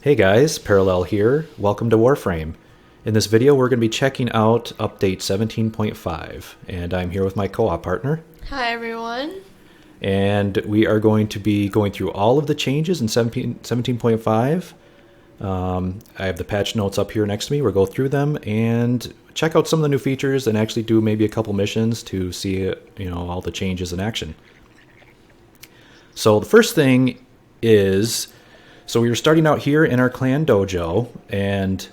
Hey guys, Parallel here. Welcome to Warframe. In this video we're going to be checking out update 17.5 and I'm here with my co-op partner. Hi everyone. And we are going to be going through all of the changes in 17.5. I have the patch notes up here next to me. We'll go through them and check out some of the new features and actually do maybe a couple missions to see all the changes in action. So the first thing is, so we were starting out here in our clan dojo, and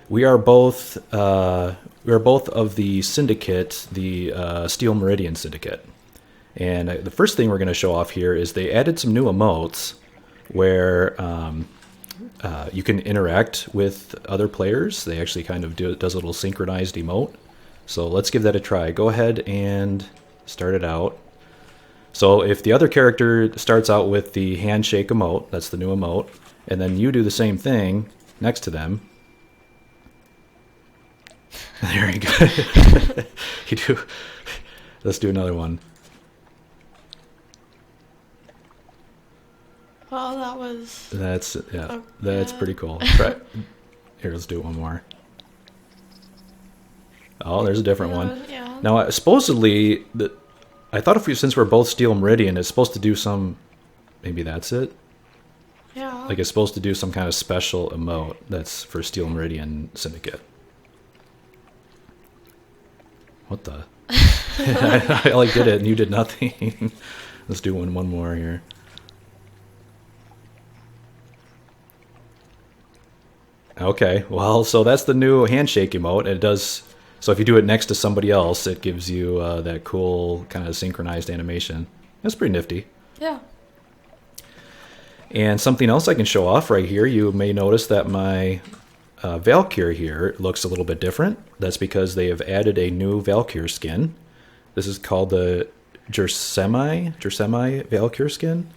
we are both of the syndicate, the Steel Meridian Syndicate. And the first thing we're going to show off here is they added some new emotes where you can interact with other players. They actually kind of does a little synchronized emote. So let's give that a try. Go ahead and start it out. So if the other character starts out with the Handshake emote, that's the new emote, and then you do the same thing next to them. There you go. You do. Let's do another one. Well, that was... That's pretty cool. Here, let's do one more. Oh, there's a different one. Yeah. Now, supposedly, I thought since we're both Steel Meridian, it's supposed to do some... Maybe that's it? Yeah. Like it's supposed to do some kind of special emote that's for Steel Meridian Syndicate. What the? I did it and you did nothing. Let's do one more here. Okay, well, so that's the new Handshake emote. It does... So if you do it next to somebody else, it gives you that cool kind of synchronized animation. That's pretty nifty. Yeah. And something else I can show off right here, you may notice that my Valkyr here looks a little bit different. That's because they have added a new Valkyr skin. This is called the Jersemi Valkyr skin.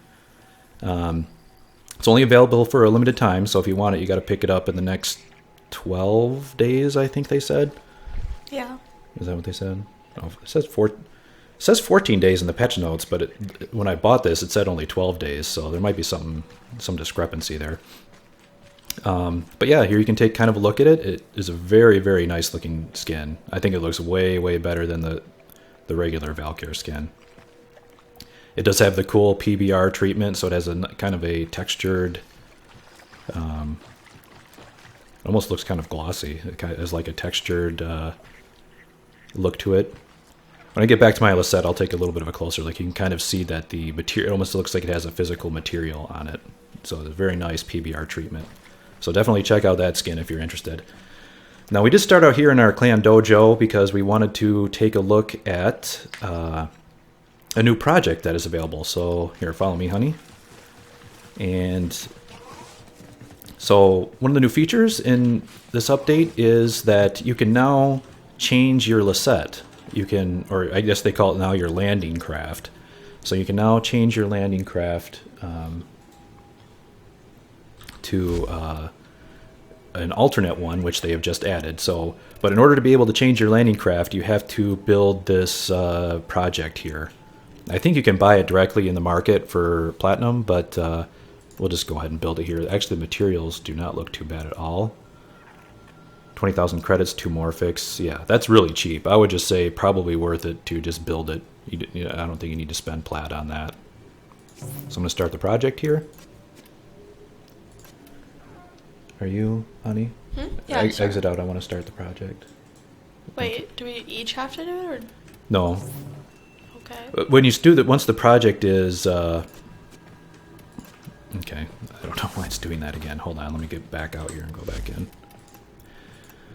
It's only available for a limited time, so if you want it, you got to pick it up in the next 12 days, I think they said. Yeah. Is that what they said? Oh, it says 14 days in the patch notes, but when I bought this, it said only 12 days, so there might be some discrepancy there. But yeah, here you can take kind of a look at it. It is a very, very nice looking skin. I think it looks way, way better than the regular Valkyr skin. It does have the cool PBR treatment, so it has a kind of a textured... almost looks kind of glossy. It kind of has like a textured look to it. When I get back to my Lisette, I'll take a little bit of a closer look. You can kind of see that the material, it almost looks like it has a physical material on it. So it's a very nice PBR treatment. So definitely check out that skin if you're interested. Now we just start out here in our clan dojo because we wanted to take a look at a new project that is available. So here, follow me, honey. And so one of the new features in this update is that you can now change your Lisette. You can, or I guess they call it now your landing craft. So you can now change your landing craft to an alternate one, which they have just added. So, but in order to be able to change your landing craft, you have to build this project here. I think you can buy it directly in the market for platinum, but we'll just go ahead and build it here. Actually, the materials do not look too bad at all. 20,000 credits, 2 Morphics. Yeah, that's really cheap. I would just say probably worth it to just build it. I don't think you need to spend plat on that. So I'm going to start the project here. Are you, honey? Yeah. Exit out. I want to start the project. Wait, do we each have to do it, or? No. Okay. When you do that, once the project is... Okay, I don't know why it's doing that again. Hold on, let me get back out here and go back in.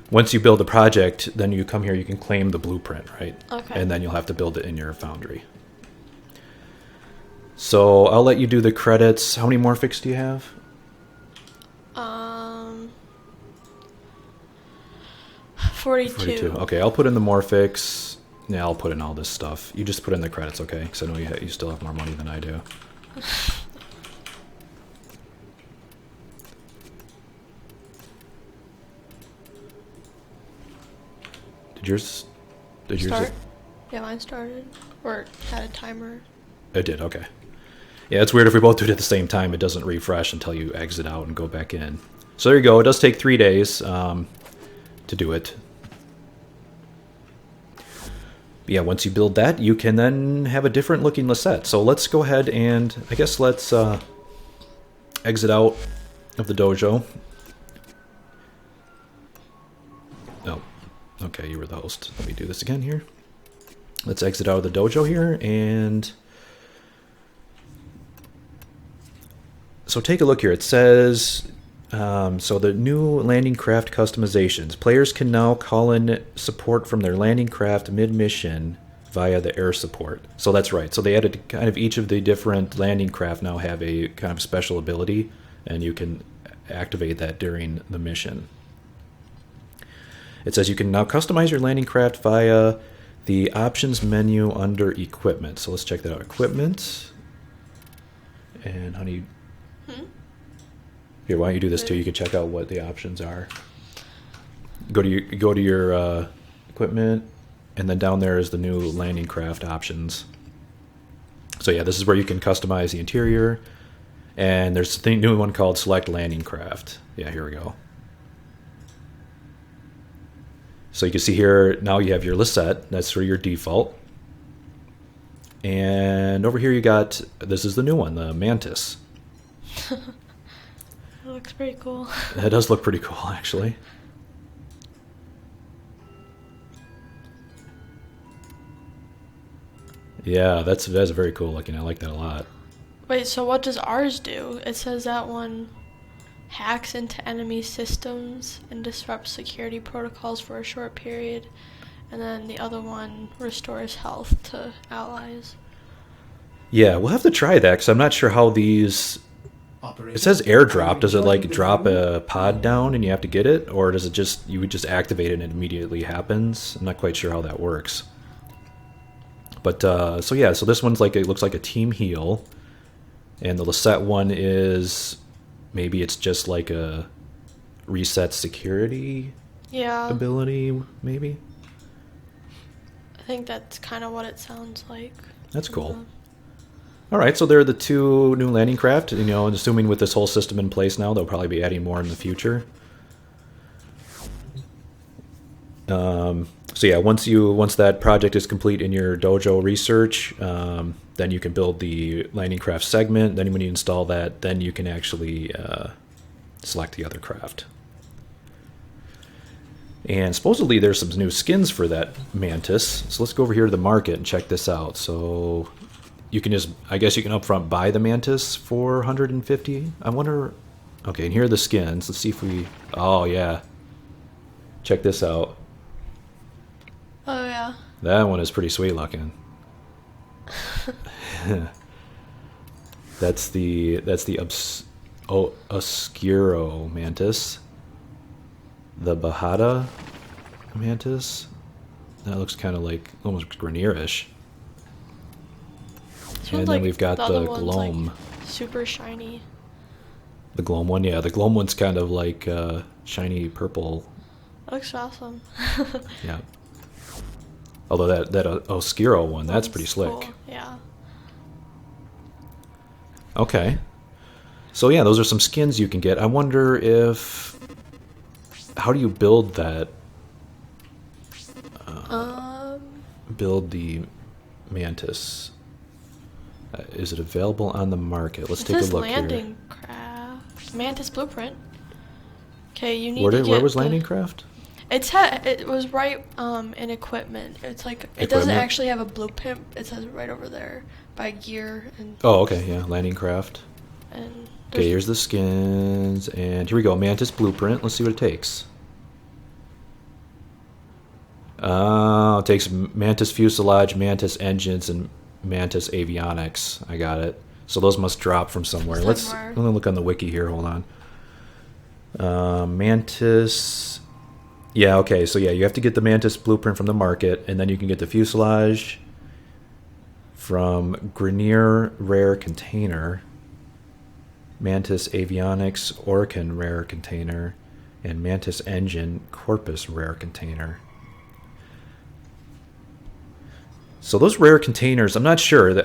Once you build the project, then you come here, you can claim the blueprint, right? Okay. And then you'll have to build it in your foundry. So I'll let you do the credits. How many Morphics do you have? 42. Okay, I'll put in the Morphics. Yeah, I'll put in all this stuff. You just put in the credits, okay? Because I know you still have more money than I do. Did yours start? Yeah, mine started. Or had a timer. It did, okay. Yeah, it's weird if we both do it at the same time, it doesn't refresh until you exit out and go back in. So there you go. It does take 3 days to do it. Yeah, once you build that, you can then have a different looking Lisette. So let's go ahead and, I guess let's exit out of the dojo. Oh, okay, you were the host. Let me do this again here. Let's exit out of the dojo here, and so take a look here. It says, so the new landing craft customizations. Players can now call in support from their landing craft mid-mission via the air support. So that's right. So they added kind of each of the different landing craft now have a kind of special ability, and you can activate that during the mission. It says you can now customize your landing craft via the options menu under equipment. So let's check that out. Equipment. And honey, here, why don't you do this too? You can check out what the options are. Go to your equipment, and then down there is the new landing craft options. So yeah, this is where you can customize the interior. And there's a new one called Select Landing Craft. Yeah, here we go. So you can see here, now you have your Lisette. That's for your default. And over here you got, this is the new one, the Mantis. It looks pretty cool. That does look pretty cool, actually. Yeah, that's very cool looking. I like that a lot. Wait, so what does ours do? It says that one hacks into enemy systems and disrupts security protocols for a short period, and then the other one restores health to allies. Yeah, we'll have to try that, because I'm not sure how these... It says airdrop. Does it like drop a pod down and you have to get it? Or does it just, you would just activate it and it immediately happens? I'm not quite sure how that works. But, so yeah, so this one's like, it looks like a team heal. And the Lisette one is, maybe it's just like a reset security ability, maybe? I think that's kind of what it sounds like. That's cool. All right, so there are the two new landing craft. You know, and assuming with this whole system in place now, they'll probably be adding more in the future. So yeah, once that project is complete in your dojo research, then you can build the landing craft segment. Then when you install that, then you can actually select the other craft. And supposedly there's some new skins for that Mantis. So let's go over here to the market and check this out. So you can just, I guess you can upfront buy the Mantis for 150. I wonder, okay, and here are the skins. Let's see if we, oh yeah. Check this out. Oh yeah. That one is pretty sweet looking. That's the Oscuro Mantis. The Bahada Mantis. That looks kind of like almost Grenier-ish. And then we've got the Gloam. Like super shiny. The Gloam one, yeah. The Gloam one's kind of like shiny purple. That looks awesome. Yeah. Although that Oscuro one, that's pretty slick. Cool. Yeah. Okay. So yeah, those are some skins you can get. I wonder if... How do you build that? Build the Mantis. Is it available on the market? Let's take a look here. Landing craft. Mantis blueprint. Okay, you need to get where was landing craft? It was right in equipment. It's like it doesn't actually have a blueprint. It says right over there by gear and. Oh, okay, yeah, landing craft. And okay, here's the skins, and here we go. Mantis blueprint. Let's see what it takes. It takes Mantis fuselage, Mantis engines, and Mantis avionics. I got it. So those must drop from somewhere. Let me look on the wiki here. Hold on. Mantis. Yeah, okay. So yeah, you have to get the Mantis blueprint from the market, and then you can get the fuselage from Grenier Rare Container, Mantis Avionics Orkin Rare Container, and Mantis Engine Corpus Rare Container. So those rare containers, I'm not sure.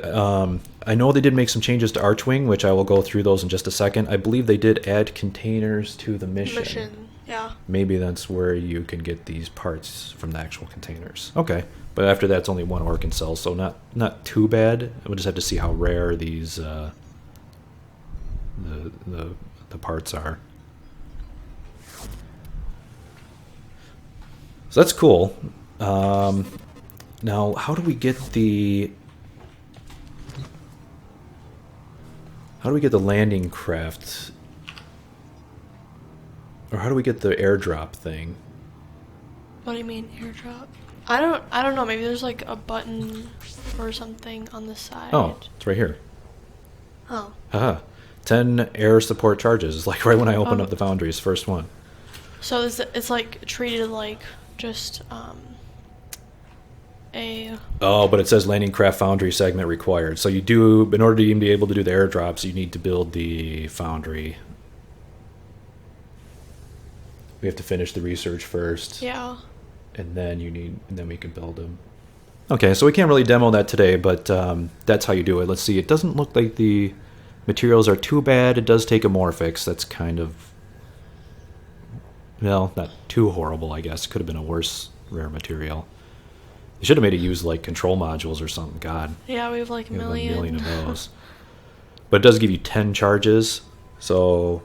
I know they did make some changes to Archwing, which I will go through those in just a second. I believe they did add containers to the mission. Yeah. Maybe that's where you can get these parts from the actual containers. Okay. But after that, it's only one Orkin cell, so not too bad. We'll just have to see how rare these the parts are. So that's cool. Now, how do we get the landing craft? Or how do we get the airdrop thing? What do you mean airdrop? I don't know. Maybe there's like a button or something on the side. Oh, it's right here. Oh. Haha. 10 air support charges, like right when I opened up the foundries, first one. So it's like treated like just a... Oh, but it says landing craft foundry segment required. So you do, in order to even be able to do the airdrops, you need to build the foundry. We have to finish the research first. Yeah. And then we can build them. Okay, so we can't really demo that today, but that's how you do it. Let's see. It doesn't look like the materials are too bad. It does take a Morphix. That's kind of, well, not too horrible, I guess. Could have been a worse rare material. They should have made it use like control modules or something. God. Yeah, we have like a million of those. But it does give you 10 charges, so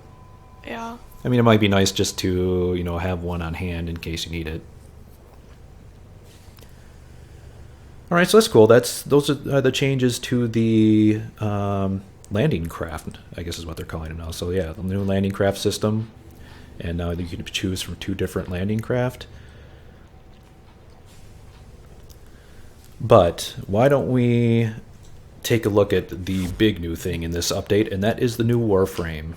yeah. I mean, it might be nice just to, have one on hand in case you need it. All right, so that's cool. Those are the changes to the landing craft, I guess is what they're calling it now. So yeah, the new landing craft system, and now you can choose from 2 different landing craft. But why don't we take a look at the big new thing in this update, and that is the new Warframe.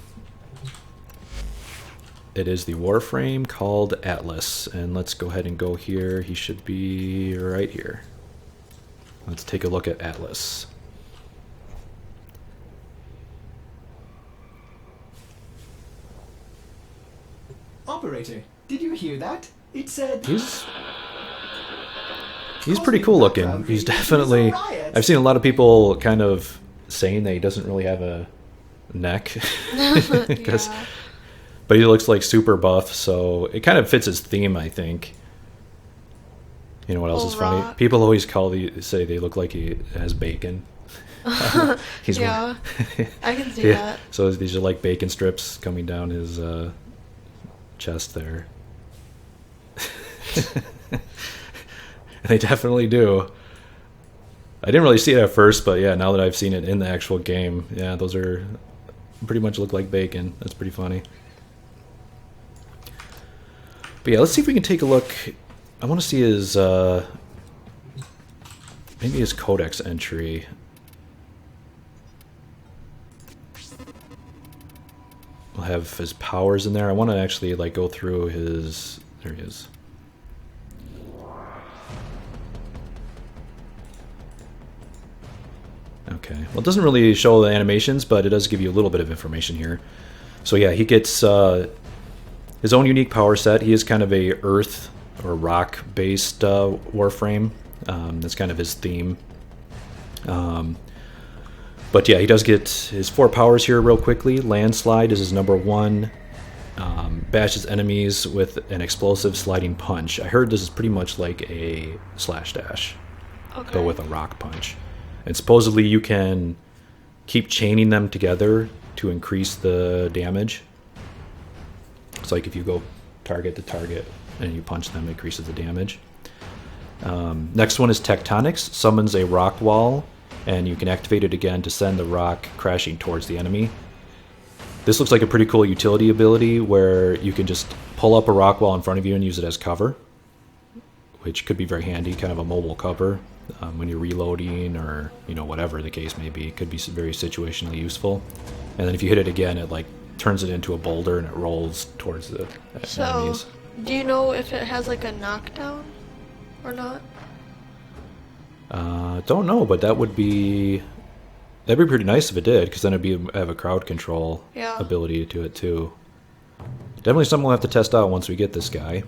It is the Warframe called Atlas, and let's go ahead and go here. He should be right here. Let's take a look at Atlas. Operator, did you hear that? It said... He's pretty cool looking. He's definitely... I've seen a lot of people kind of saying that he doesn't really have a neck. Yeah. But he looks like super buff, so it kind of fits his theme, I think. You know what else is funny? People always say they look like he has bacon. He's yeah, I can see that. So these are like bacon strips coming down his chest there. They definitely do. I didn't really see it at first, but yeah, now that I've seen it in the actual game, yeah, those are pretty much look like bacon. That's pretty funny. But yeah, let's see if we can take a look. I want to see his, maybe his codex entry. We'll have his powers in there. I want to actually like go through his, there he is. Okay, well it doesn't really show the animations, but it does give you a little bit of information here. So yeah, he gets his own unique power set. He is kind of a earth or rock based Warframe. That's kind of his theme. But yeah, he does get his 4 powers here real quickly. Landslide is his number 1. Bashes enemies with an explosive sliding punch. I heard this is pretty much like a slash dash, Okay. but with a rock punch. And supposedly you can keep chaining them together to increase the damage. It's like if you go target to target and you punch them, it increases the damage. Next one is Tectonics. Summons a rock wall, and you can activate it again to send the rock crashing towards the enemy. This looks like a pretty cool utility ability where you can just pull up a rock wall in front of you and use it as cover, which could be very handy, kind of a mobile cover. When you're reloading or whatever the case may be, it could be very situationally useful. And then if you hit it again, it like turns it into a boulder and it rolls towards the enemies. Do you know if it has like a knockdown or not? Don't know, but that'd be pretty nice if it did, because then it'd have a crowd control ability to it too. Definitely something we'll have to test out once we get this guy.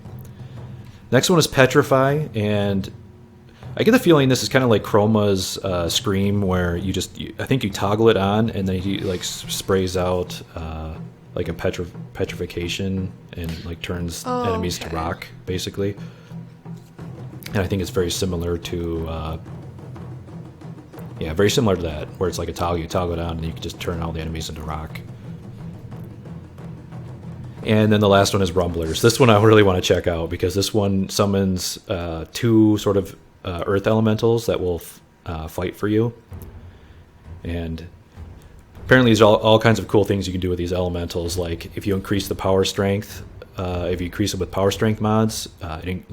Next one is Petrify, and I get the feeling this is kind of like Chroma's Scream, where I think you toggle it on, and then he like sprays out like a petrification and like turns enemies to rock, basically. And I think it's very similar to very similar to that, where it's like a toggle. You toggle it on, and you can just turn all the enemies into rock. And then the last one is Rumblers. This one I really want to check out because this one summons 2 sort of earth elementals that will fight for you. And apparently there's all kinds of cool things you can do with these elementals. Like if you increase the power strength, if you increase it with power strength mods, it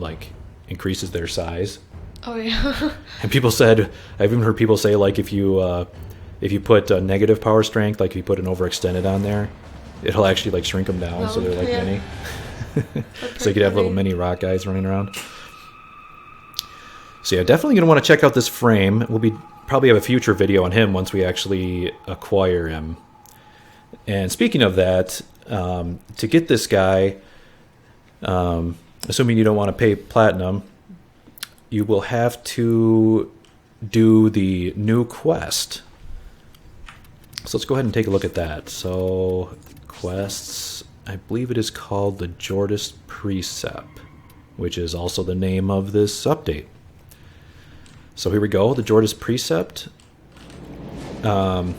increases their size. Oh yeah. And people said, I've even heard people say, like if you put negative power strength, like if you put an overextended on there, it'll actually like shrink them down, so they're like mini. So you could have little mini rock guys running around. So yeah, definitely gonna want to check out this frame. We'll probably have a future video on him once we actually acquire him. And speaking of that, to get this guy, assuming you don't want to pay platinum, you will have to do the new quest. So let's go ahead and take a look at that. So quests, I believe it is called the Jordas Precept, which is also the name of this update. So here we go, the Jordas Precept. So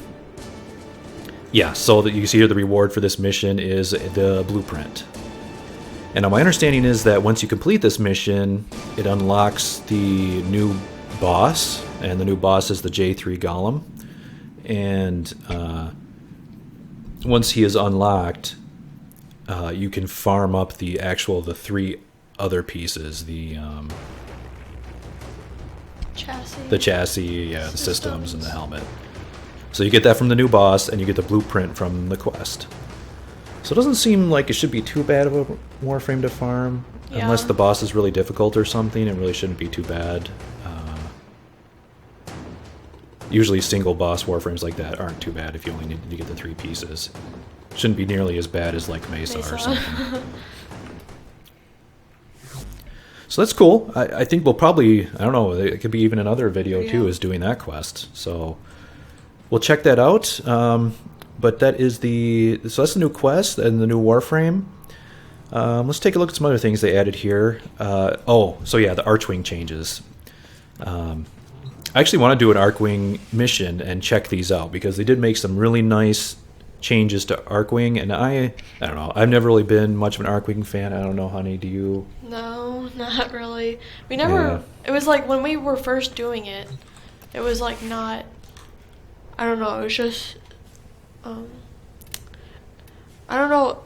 that you can see here, the reward for this mission is the blueprint. And now my understanding is that once you complete this mission, it unlocks the new boss, and the new boss is the J3 Golem. And once he is unlocked, you can farm up the 3 other pieces, the chassis, the systems, and the helmet. So you get that from the new boss, and you get the blueprint from the quest. So it doesn't seem like it should be too bad of a Warframe to farm, unless the boss is really difficult or something. It really shouldn't be too bad. Usually single boss Warframes like that aren't too bad if you only need to get the 3 pieces. Shouldn't be nearly as bad as like Mesa. Or something. So that's cool. I think we'll probably, I don't know, it could be even another video too, is doing that quest. So we'll check that out. But that's the new quest and the new Warframe. Let's take a look at some other things they added here. The Archwing Changes. I actually want to do an Archwing mission and check these out because they did make some really nice changes to Archwing, and I don't know. I've never really been much of an Archwing fan. I don't know, honey. Do you? No, not really. We never. Yeah. It was like when we were first doing it. It was like not. I don't know. It was just. I don't know.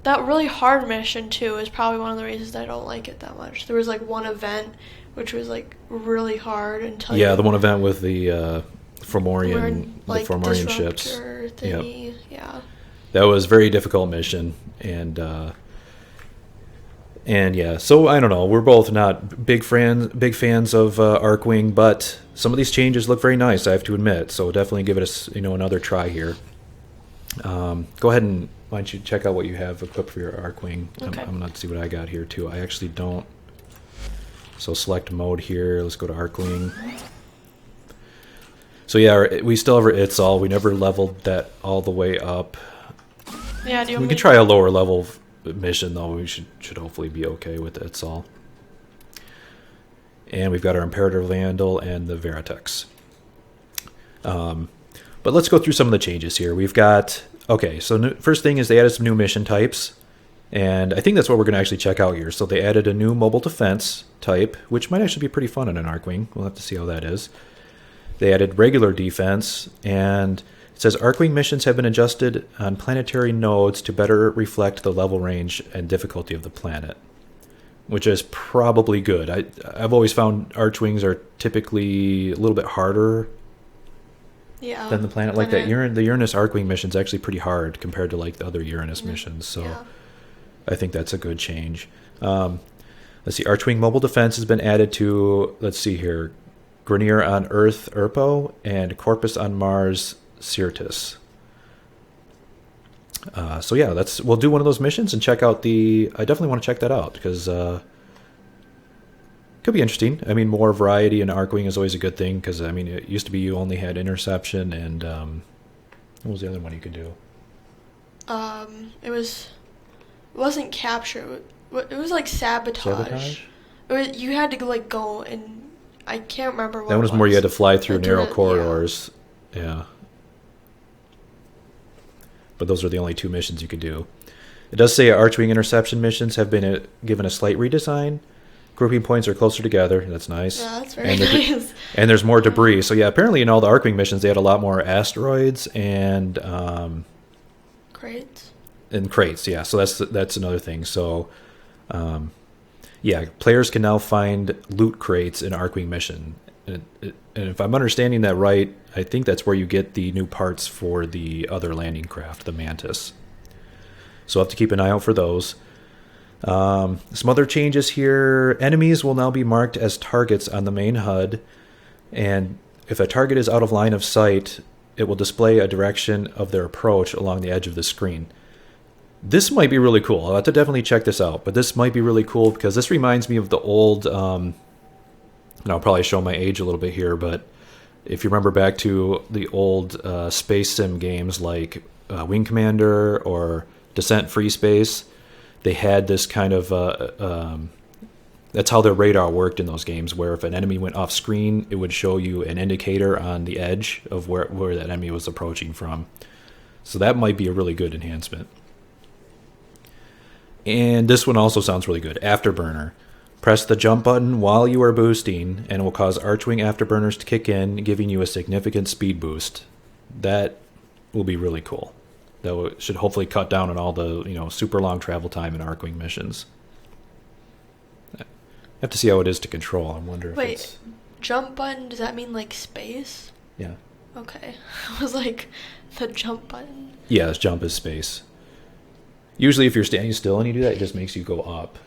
That really hard mission too is probably one of the reasons that I don't like it that much. There was like one event which was like really hard until the one event with the Fomorian ships. Thingy. Yep. Yeah. That was a very difficult mission, and so I don't know. We're both not big fans of Archwing, but some of these changes look very nice, I have to admit. So definitely give it another try here. Go ahead and why don't you check out what you have equipped for your Archwing. Okay. I'm going to see what I got here too. I actually don't. So select mode here. Let's go to Archwing. So yeah, we still have our Itzal. We never leveled that all the way up. Yeah, we can try a lower level mission though. We should hopefully be okay with Itzal. And we've got our Imperator Vandal and the Veritex. But let's go through some of the changes here. We've got first thing is they added some new mission types. And I think that's what we're going to actually check out here. So they added a new mobile defense type, which might actually be pretty fun in an Archwing. We'll have to see how that is. They added regular defense, and it says Archwing missions have been adjusted on planetary nodes to better reflect the level range and difficulty of the planet, which is probably good. I've always found Archwings are typically a little bit harder than the planet. Like that the Uranus Archwing mission is actually pretty hard compared to like the other Uranus missions. So I think that's a good change. Let's see, Archwing mobile defense has been added to, let's see here, Grenier on Earth, Urpo, and Corpus on Mars, Syrtis. We'll do one of those missions and check out I definitely want to check that out because, Could be interesting. I mean, more variety in Archwing is always a good thing because I mean, it used to be you only had interception and what was the other one you could do? It wasn't capture. It was like sabotage. You had to like go and I can't remember what. That one was more you had to fly through narrow corridors. Yeah. But those are the only 2 missions you could do. It does say Archwing interception missions have been given a slight redesign. Grouping points are closer together. That's nice. Yeah, that's very nice. And there's more debris. So yeah, apparently in all the Archwing missions they had a lot more asteroids and crates. And crates, yeah. So that's another thing. So yeah, players can now find loot crates in Archwing mission. And if I'm understanding that right, I think that's where you get the new parts for the other landing craft, the Mantis. So I'll have to keep an eye out for those. Some other changes here. Enemies will now be marked as targets on the main HUD. And if a target is out of line of sight, it will display a direction of their approach along the edge of the screen. This might be really cool. I'll have to definitely check this out. But this might be really cool because this reminds me of the old... and I'll probably show my age a little bit here, but if you remember back to the old space sim games like Wing Commander or Descent Free Space, they had this kind of... that's how their radar worked in those games, where if an enemy went off screen, it would show you an indicator on the edge of where that enemy was approaching from. So that might be a really good enhancement. And this one also sounds really good. Afterburner. Press the jump button while you are boosting, and it will cause Archwing afterburners to kick in, giving you a significant speed boost. That will be really cool. That should hopefully cut down on all the super long travel time in Archwing missions. I have to see how it is to control. I wonder if it's... Jump button, does that mean like space? Yeah. Okay. I was like, the jump button. Yeah, jump is space. Usually if you're standing still and you do that, it just makes you go up.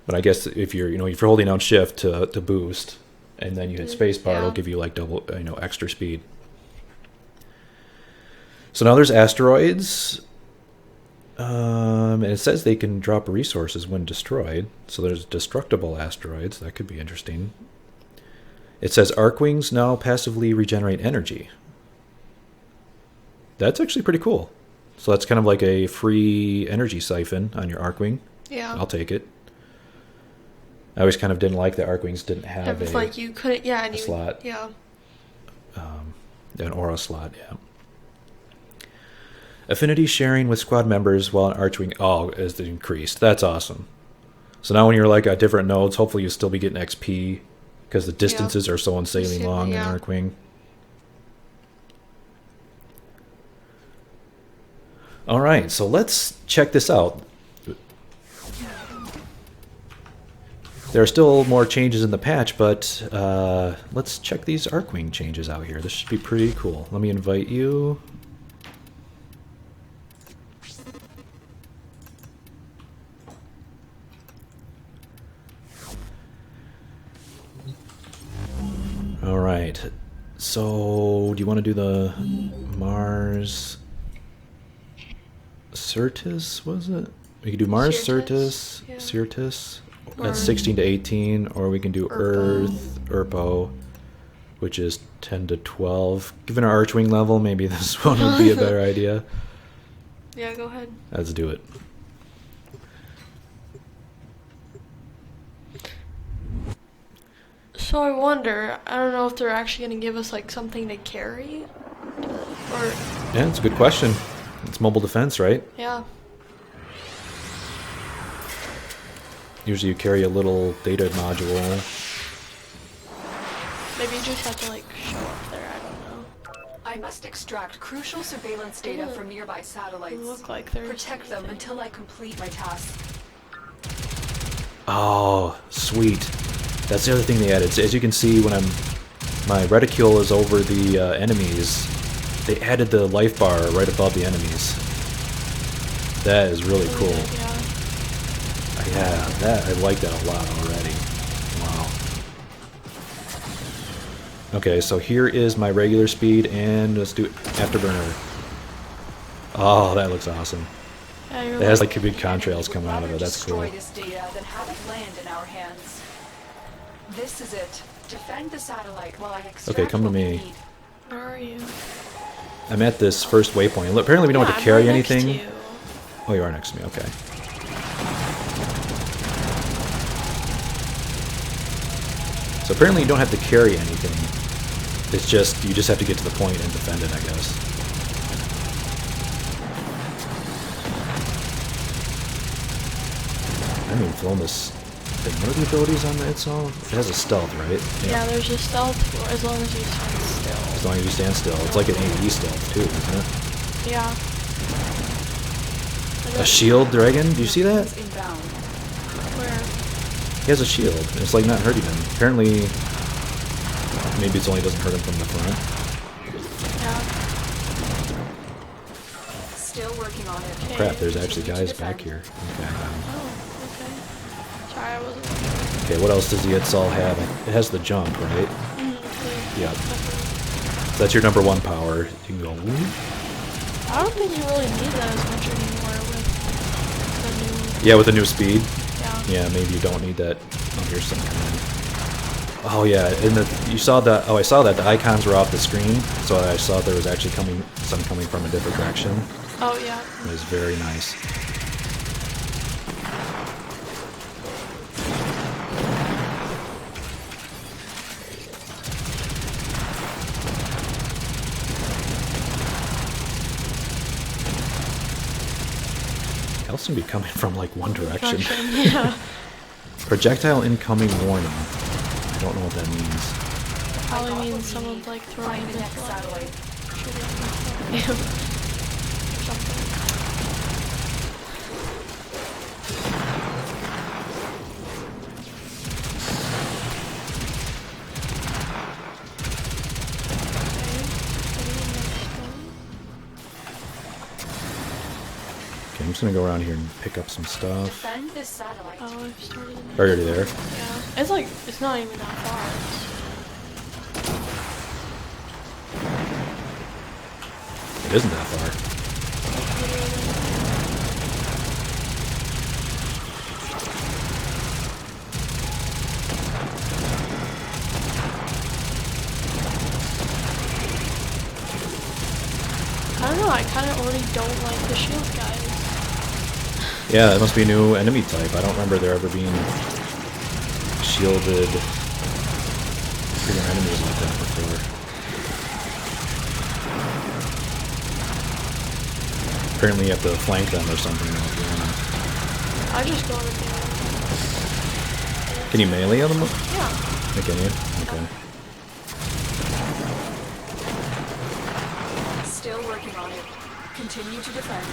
But I guess if you're holding down shift to boost and then you hit spacebar, it'll give you like double, extra speed. So now there's asteroids. And it says they can drop resources when destroyed. So there's destructible asteroids. That could be interesting. It says Archwings now passively regenerate energy. That's actually pretty cool. So that's kind of like a free energy siphon on your Archwing. Yeah. I'll take it. I always kind of didn't like that Archwings didn't have a like you couldn't slot. Yeah. An aura slot, yeah. Affinity sharing with squad members while an Archwing is increased. That's awesome. So now when you're like at different nodes, hopefully you'll still be getting XP because the distances are so insanely long in Archwing. All right, so let's check this out. There are still more changes in the patch, but let's check these Archwing changes out here. This should be pretty cool. Let me invite you. All right. So, do you want to do the Mars Syrtis, was it? We could do Mars Syrtis, Syrtis. That's 16 to 18, or we can do Earth, Urpo, which is 10 to 12. Given our Archwing level, maybe this one would be a better idea. Yeah, go ahead. Let's do it. So I wonder, I don't know if they're actually going to give us like something to carry, or... Yeah, it's a good question. It's mobile defense, right? Yeah. Usually you carry a little data module. Maybe you just have to like show up there, I don't know. I must extract crucial surveillance data from nearby satellites. They look like they're... Protect them until I complete my task. Oh, sweet. That's the other thing they added. So as you can see, when my reticule is over the enemies, they added the life bar right above the enemies. That is really cool. Yeah, I like that a lot already. Wow. Okay, so here is my regular speed, and let's do Afterburner. Oh, that looks awesome. Yeah, it has like big contrails coming out of it. That's cool. Destroy this data, then have it land in our hands. This is it. Defend the satellite while I extract Okay, come to what we me. need. Where are you? I'm at this first waypoint. Apparently we don't have to I'm carry right next anything. to you. Oh, you are next to me. Okay. So apparently you don't have to carry anything. It's just, you just have to get to the point and defend it, I guess. I haven't even flown this thing. What are the abilities on it? It has a stealth, right? Yeah, there's a stealth as long as you stand still. As long as you stand still. It's like an AE stealth too, isn't it? Yeah. A shield dragon? Do you see that? It's inbound. Where? He has a shield. And it's like not hurting him. Apparently, maybe it only doesn't hurt him from the front. Yeah. Still working on it. Okay. Crap, there's actually Continue guys to back defend. here. Okay, I got him. Oh, okay. Sorry, I wasn't looking. Okay, what else does the Itzal have? It has the jump, right? Yeah. That's your number one power. You can go. Whoop. I don't think you really need that as much anymore with the new. Yeah, with the new speed. Yeah. Yeah, maybe you don't need that. Oh, here's some coming. Oh yeah, you saw that. Oh, I saw that the icons were off the screen, so I saw there was actually some coming from a different direction. Oh yeah. It was very nice. Else can be coming from like one direction. Yeah. Projectile incoming warning. I don't know what that means. Probably means someone's like throwing Find the next satellite. shooting. Something. Okay, I'm just gonna go around here and pick up some stuff. Defend this satellite. Oh, I've started. Are you already there? Yeah. It's like, it's not even that far. It isn't that far. I don't know, I kind of already don't like the shield guys. Yeah, it must be a new enemy type. I don't remember there ever being shielded freaking enemies like that before. Apparently you have to flank them or something. If you wanna. I just go to the Can you melee them? Yeah. Can you? Okay. Still working on it. Continue to defend.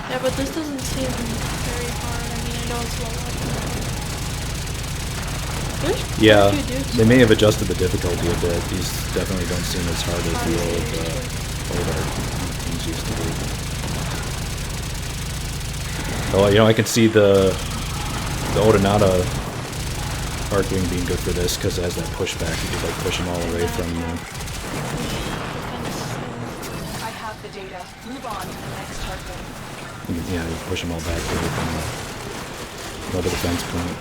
Yeah, but this doesn't seem very hard. I mean, I know it's low level. There's quite a Yeah, few dudes. they may have adjusted the difficulty a bit. These definitely don't seem as hard as the old Archwings used to be. Oh, you know, I can see the Odinata Archwing being good for this because it has that pushback. You could like push them all away from. I have the data. Move on to the next target. Yeah, you push them all back away from another defense point.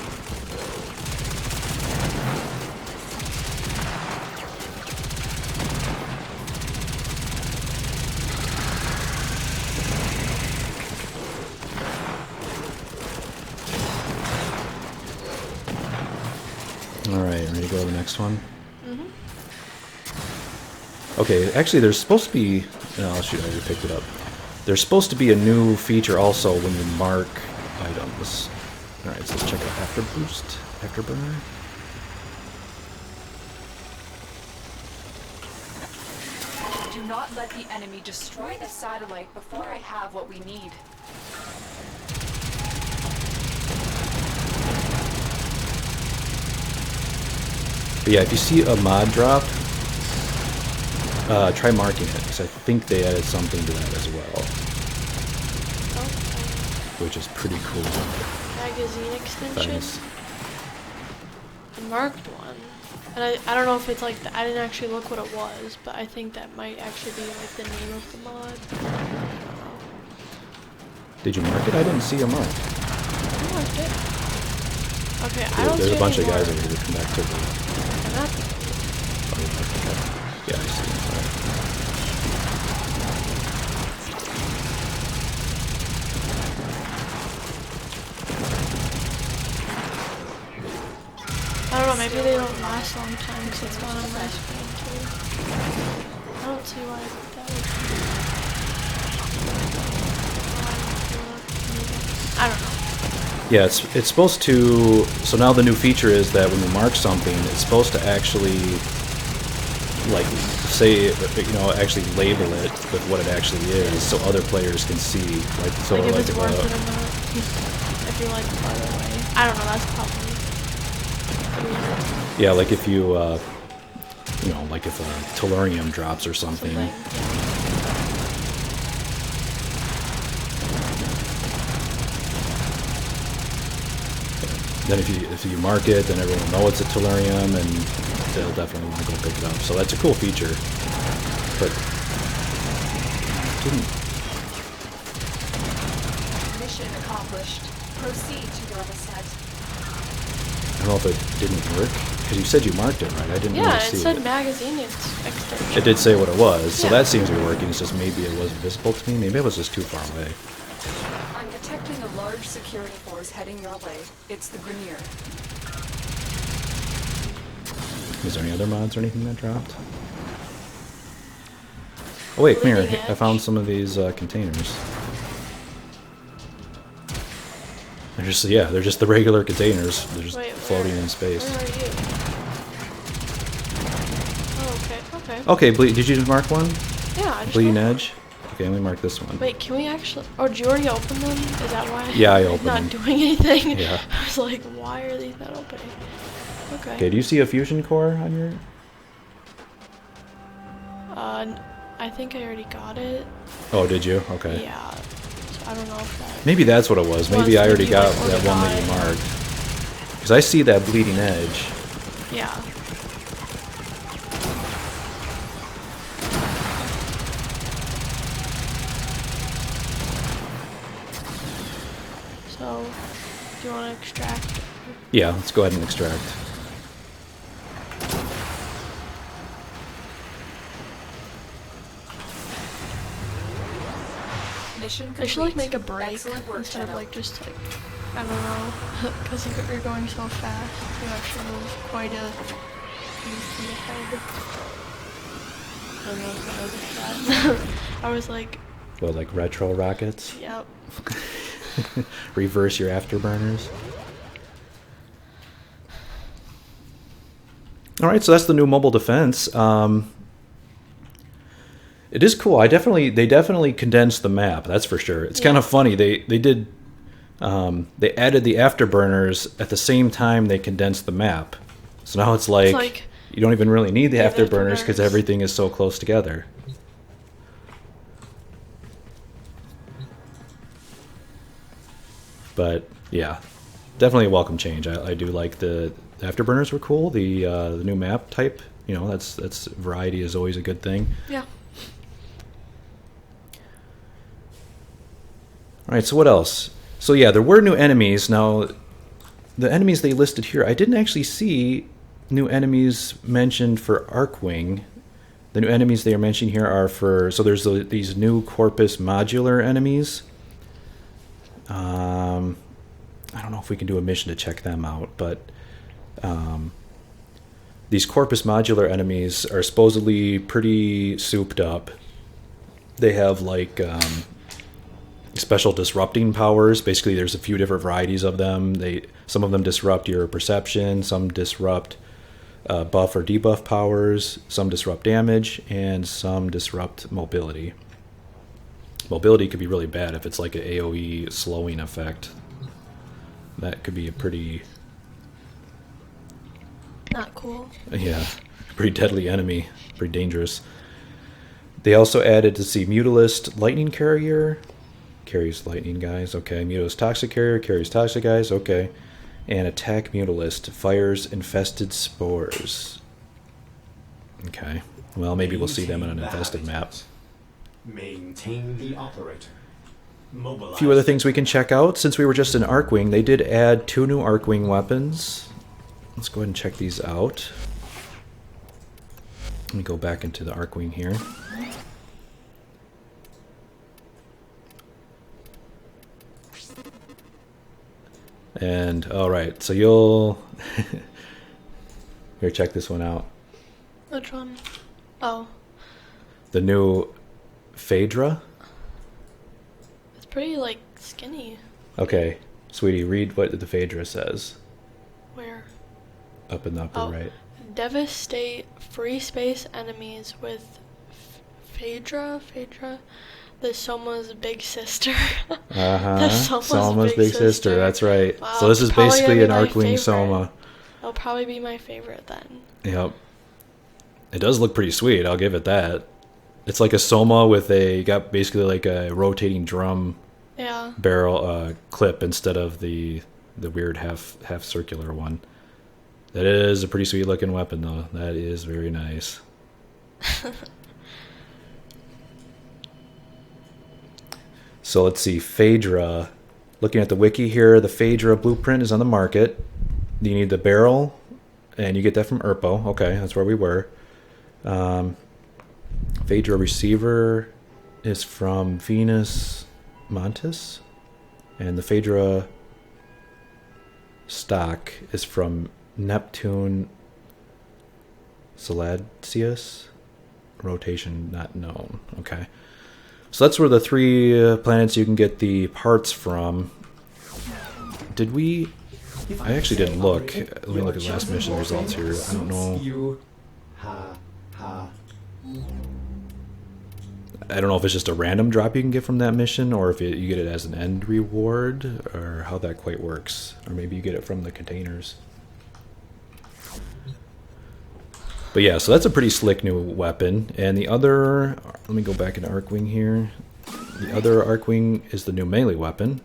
Alright, ready to go to the next one? Mm-hmm. Okay, actually there's supposed to be... Oh, shoot, I already picked it up. There's supposed to be a new feature also when you mark items. Alright, so let's check out After Boost, Afterburner. Do not let the enemy destroy the satellite before I have what we need. But yeah, if you see a mod drop, try marking it, because I think they added something to that as well, which is pretty cool. Magazine extension. Nice. I marked one. And I don't know if it's like, I didn't actually look what it was, but I think that might actually be like the name of the mod. Did you mark it? I didn't see a mark. I marked it. Okay, I don't There's see a bunch of any guys more. over here come back to the... And that's Yeah, I see them. Sorry. I don't know, maybe they don't last a long time because it's not on my screen too. I don't see why that would. I don't know. Yeah, it's supposed to... So now the new feature is that when you mark something, it's supposed to actually, like, say, you know, actually label it with what it actually is, so other players can see. Like, so Like if like it's worth it or not. If you're like farther away. I don't know, that's probably... Yeah, like if you, you know, like if a tellurium drops or something. Then if you mark it, then everyone will know it's a tellurium, and they'll definitely want to go pick it up. So that's a cool feature. But didn't... Mission accomplished. Proceed to your set. I don't know if it didn't work, because you said you marked it, right? I didn't Yeah, really it see said it. magazine extension. It did say what it was, so Yeah. that seems to be working. It's just maybe it wasn't visible to me. Maybe I was just too far away. I'm detecting a large security force heading your way. It's the Grenier. Is there any other mods or anything that dropped? Oh wait, come here. Bleeding I found Edge. some of these containers. They're just, yeah, they're just the regular containers. They're just Wait, floating where? in space. Where are you? Oh, okay, okay. Okay, did you just mark one? Yeah, I just Bleeding opened Edge? Okay, let me mark this one. Wait, can we actually... Oh, did you already open them? Is that why? Yeah, I I'm opened not them. doing anything. Yeah. I was like, why are these not opening? Okay. Okay, do you see a fusion core on your... I think I already got it. Oh, did you? Okay. Yeah. So I don't know if that... Maybe that's what it was. Maybe I already you, got like, that one that you got it. marked. Because I see that Bleeding Edge. Yeah. So, do you want to extract? Yeah, let's go ahead and extract. Mission complete. I should like make a break Excellent work, instead of Shadow. like just like, I don't know, because you're going so fast. You actually move quite a piece in the head. I don't know if that was that. I was like, Well, like retro rockets? yep. Reverse your afterburners. Alright, so that's the new mobile defense. It is cool. They definitely condensed the map, that's for sure. It's kind of funny. They added the afterburners at the same time they condensed the map. So now it's like you don't even really need the afterburners because afterburners. everything is so close together. But yeah, definitely a welcome change. I do like the afterburners were cool. The new map type, you know, that's variety is always a good thing. Yeah. All right, so what else? So yeah, there were new enemies. Now, the enemies they listed here, I didn't actually see new enemies mentioned for Archwing. The new enemies they are mentioning here are for... So there's these new Corpus Modular enemies. I don't know if we can do a mission to check them out, but these Corpus Modular enemies are supposedly pretty souped up. They have like... special disrupting powers. Basically, there's a few different varieties of them. Some of them disrupt your perception, some disrupt buff or debuff powers, some disrupt damage, and some disrupt mobility. Mobility could be really bad if it's like an AoE slowing effect. That could be a pretty Not cool. pretty deadly enemy, pretty dangerous. They also added to see Mutalist Lightning Carrier. Carries lightning guys, okay. Mutalist Toxic Carrier carries toxic guys, okay. And Attack Mutalist fires infested spores. Okay. Well, maybe we'll see them on an infested map. Maintain the operator. A few other things we can check out. Since we were just in Archwing, they did add 2 new Archwing weapons. Let's go ahead and check these out. Let me go back into the Archwing here. And, alright, so you'll... Here, check this one out. Which one? Oh. The new Phaedra. It's pretty, like, skinny. Okay, sweetie, read what the Phaedra says. Where? Up in the upper right. Devastate free space enemies with Phaedra? The Soma's big sister. The Soma's big sister, that's right. Wow, so this is basically an Archwing favorite. Soma. It'll probably be my favorite then. Yep. It does look pretty sweet, I'll give it that. It's like a Soma with you got basically like a rotating drum barrel clip instead of the weird half circular one. That is a pretty sweet looking weapon though. That is very nice. So let's see, Phaedra. Looking at the wiki here, the Phaedra blueprint is on the market. You need the barrel, and you get that from Erpo. Okay, that's where we were. Phaedra receiver is from Venus Montis, and the Phaedra stock is from Neptune Celestius. Rotation not known. Okay. So that's where the 3 planets you can get the parts from. Did we... I actually didn't look. Let me look at the last mission results here. I don't know. I don't know if it's just a random drop you can get from that mission, or if you get it as an end reward, or how that quite works. Or maybe you get it from the containers. But yeah, so that's a pretty slick new weapon. And the other... Let me go back into Archwing here. The other Archwing is the new melee weapon,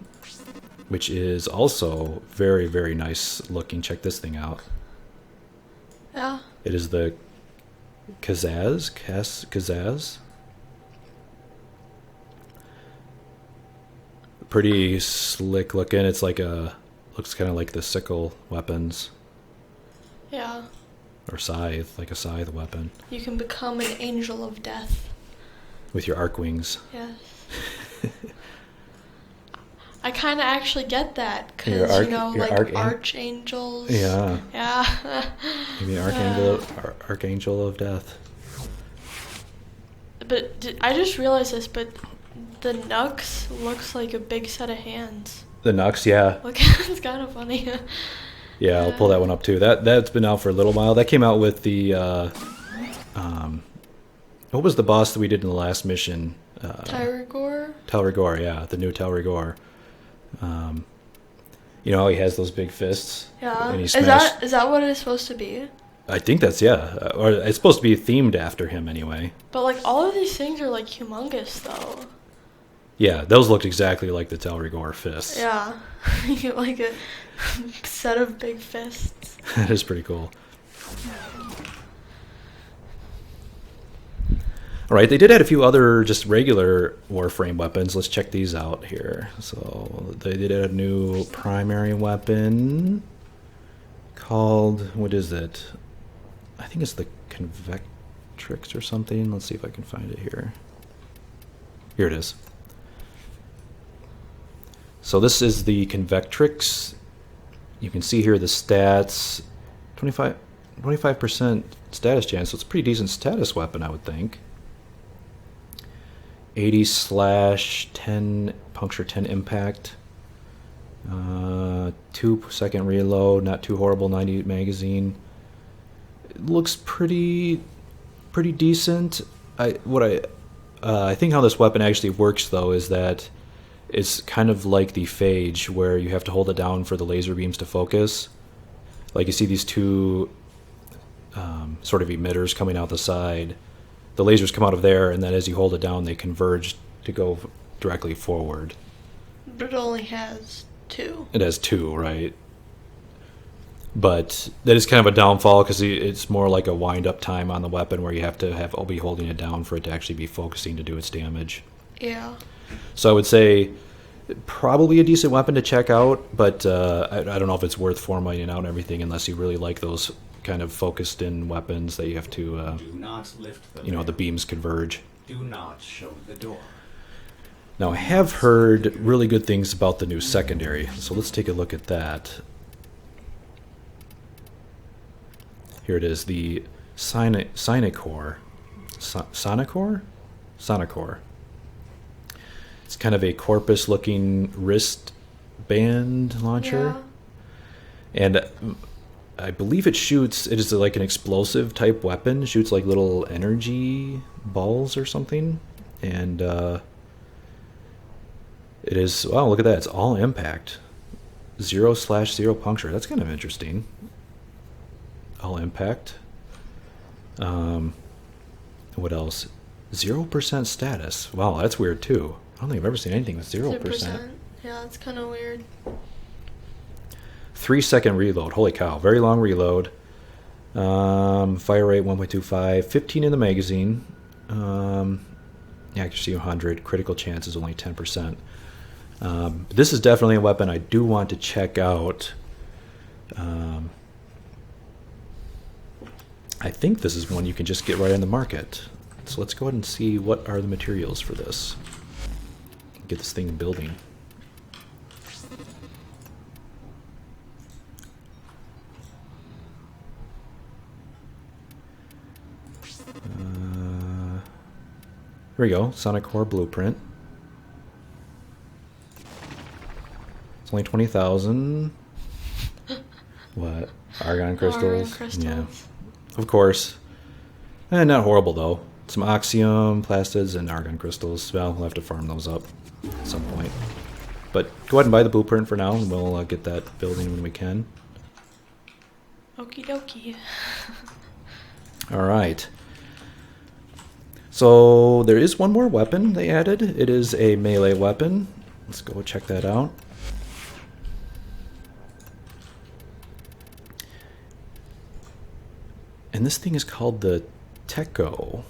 which is also very, very nice looking. Check this thing out. Yeah. It is the Kazaz. Pretty slick looking. It's like looks kind of like the sickle weapons. Yeah. Or scythe, like a scythe weapon. You can become an angel of death. With your Archwings. Yes. I kind of actually get that, because, like archangels. Yeah. Yeah. Maybe an archangel of death. But I just realized this, but the Nux looks like a big set of hands. The Nux, yeah. Look, it's kind of funny. Yeah, I'll pull that one up too. That's been out for a little while. That came out with the what was the boss that we did in the last mission? Tyrigor? Telrigor, yeah, the new Telrigor. You know how he has those big fists? Yeah. And he is that what it's supposed to be? I think that's, yeah. Or it's supposed to be themed after him anyway. But like all of these things are like humongous though. Yeah, those looked exactly like the Telrigor fists. Yeah. You get like a set of big fists. That is pretty cool. Alright, they did add a few other just regular Warframe weapons. Let's check these out here. So, they did add a new primary weapon called, what is it? I think it's the Convectrix or something. Let's see if I can find it here. Here it is. So this is the Convectrix. You can see here the stats. 25% status chance, so it's a pretty decent status weapon, I would think. 80/10 puncture, 10 impact. 2-second reload, not too horrible. 98 magazine. It looks pretty decent. I think how this weapon actually works though is that it's kind of like the Phage, where you have to hold it down for the laser beams to focus. Like you see these two sort of emitters coming out the side. the lasers come out of there, and then as you hold it down, they converge to go directly forward. But it only has 2. It has 2, right? But that is kind of a downfall because it's more like a wind-up time on the weapon where you have to be holding it down for it to actually be focusing to do its damage. Yeah. So I would say probably a decent weapon to check out, but I don't know if it's worth formatting out and everything unless you really like those kind of focused-in weapons that you have to, Do not lift the the beams converge. Do not show the door. Now, I have heard really good things about the new secondary, so let's take a look at that. Here it is, the Sonicor. Sonicor? It's kind of a Corpus-looking wristband launcher. Yeah. And I believe it is like an explosive type weapon. It shoots like little energy balls or something. And it is, wow, look at that. It's all impact. 0/0 puncture. That's kind of interesting. All impact. What else? 0% status. Wow, that's weird too. I don't think I've ever seen anything with 0%. Yeah, it's kind of weird. 3-second reload. Holy cow. Very long reload. Fire rate 1.25. 15 in the magazine. Accuracy 100. Critical chance is only 10%. This is definitely a weapon I do want to check out. I think this is one you can just get right on the market. So let's go ahead and see what are the materials for this. Get this thing building. Here we go, Sonic Core Blueprint. It's only 20,000. What? Argon crystals? Argon crystals. Yeah. Of course. Not horrible though. Some Oxium, Plastids, and Argon crystals. Well, we'll have to farm those up at some point. But go ahead and buy the blueprint for now, and we'll get that building when we can. Okie dokie. Alright. So there is one more weapon they added. It is a melee weapon. Let's go check that out. And this thing is called the Techo.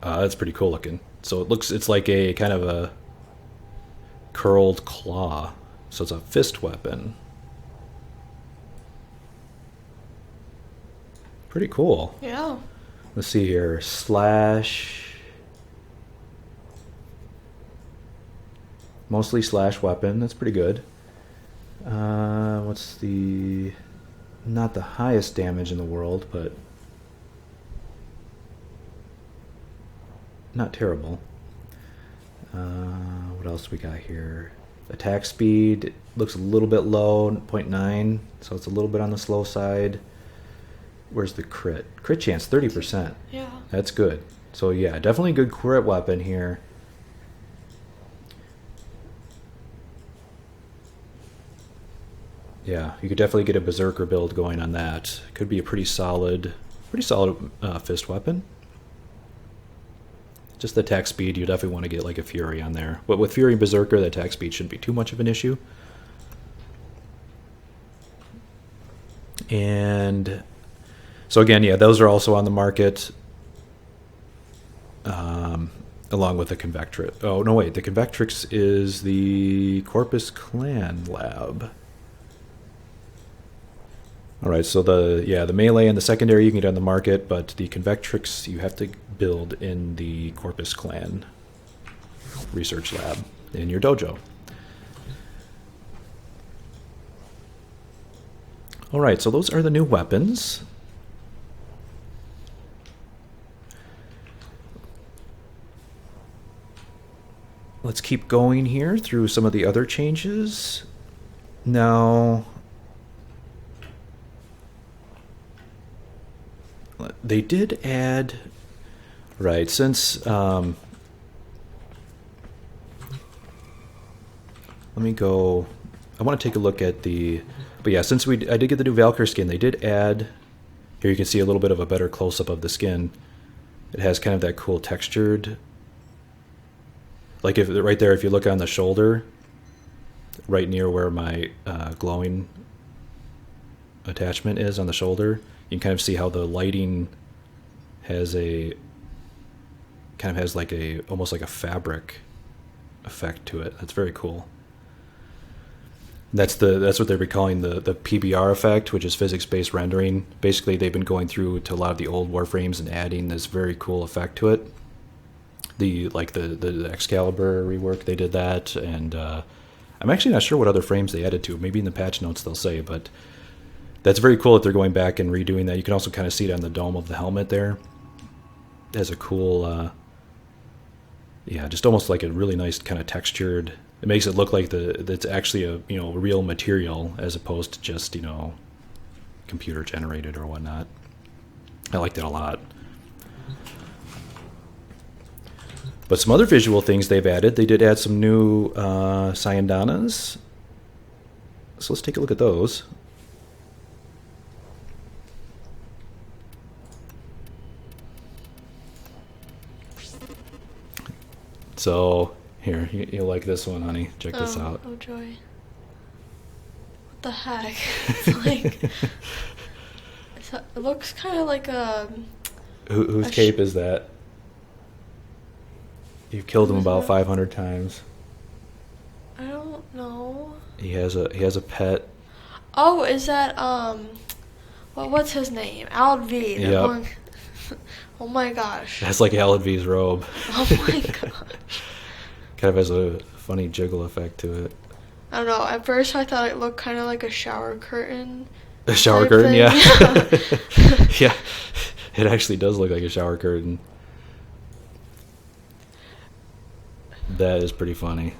That's pretty cool looking. So it's like a kind of a curled claw. So it's a fist weapon. Pretty cool. Yeah. Let's see here. Slash. Mostly slash weapon. That's pretty good. What's the... Not the highest damage in the world, but... Not terrible. What else we got here? Attack speed looks a little bit low, 0.9, so it's a little bit on the slow side. Where's the crit? Crit chance, 30%. Yeah. That's good. So yeah, definitely a good crit weapon here. Yeah, you could definitely get a Berserker build going on that. Could be a pretty solid fist weapon. Just the attack speed, you definitely want to get like a Fury on there. But with Fury and Berserker, the attack speed shouldn't be too much of an issue. And so again, yeah, those are also on the market. Along with the Convectrix. Oh, no, wait. The Convectrix is the Corpus Clan lab. All right, so the melee and the secondary you can get on the market, but the Convectrix you have to build in the Corpus Clan research lab in your dojo. All right, so those are the new weapons. Let's keep going here through some of the other changes. Now, they did add, right, since, let me go, I want to take a look at the, but yeah, since I did get the new Valkyr skin, they did add Here you can see a little bit of a better close-up of the skin. It has kind of that cool textured, like if right there, if you look on the shoulder, right near where my glowing attachment is on the shoulder, you can kind of see how the lighting has like almost like a fabric effect to it. That's very cool. That's what they're calling the PBR effect, which is physics-based rendering. Basically, they've been going through to a lot of the old Warframes and adding this very cool effect to it. The Excalibur rework, they did that, and I'm actually not sure what other frames they added to. Maybe in the patch notes they'll say, but that's very cool that they're going back and redoing that. You can also kind of see it on the dome of the helmet there. It has a cool, just almost like a really nice kind of textured. It makes it look like it's actually a real material as opposed to just computer generated or whatnot. I like that a lot. But some other visual things they've added. They did add some new Syandanas. So let's take a look at those. So here, you'll like this one, honey. Check this out. Oh joy! What the heck? It's like it looks kind of like a. Whose cape is that? You've killed him about 500 times. I don't know. He has a pet. Oh, is that what's his name? Alv. Yep. Oh my gosh. That's like Aladvi's robe. Oh my gosh. Kind of has a funny jiggle effect to it. I don't know. At first, I thought it looked kind of like a shower curtain. A shower curtain, thing. yeah. Yeah, it actually does look like a shower curtain. That is pretty funny.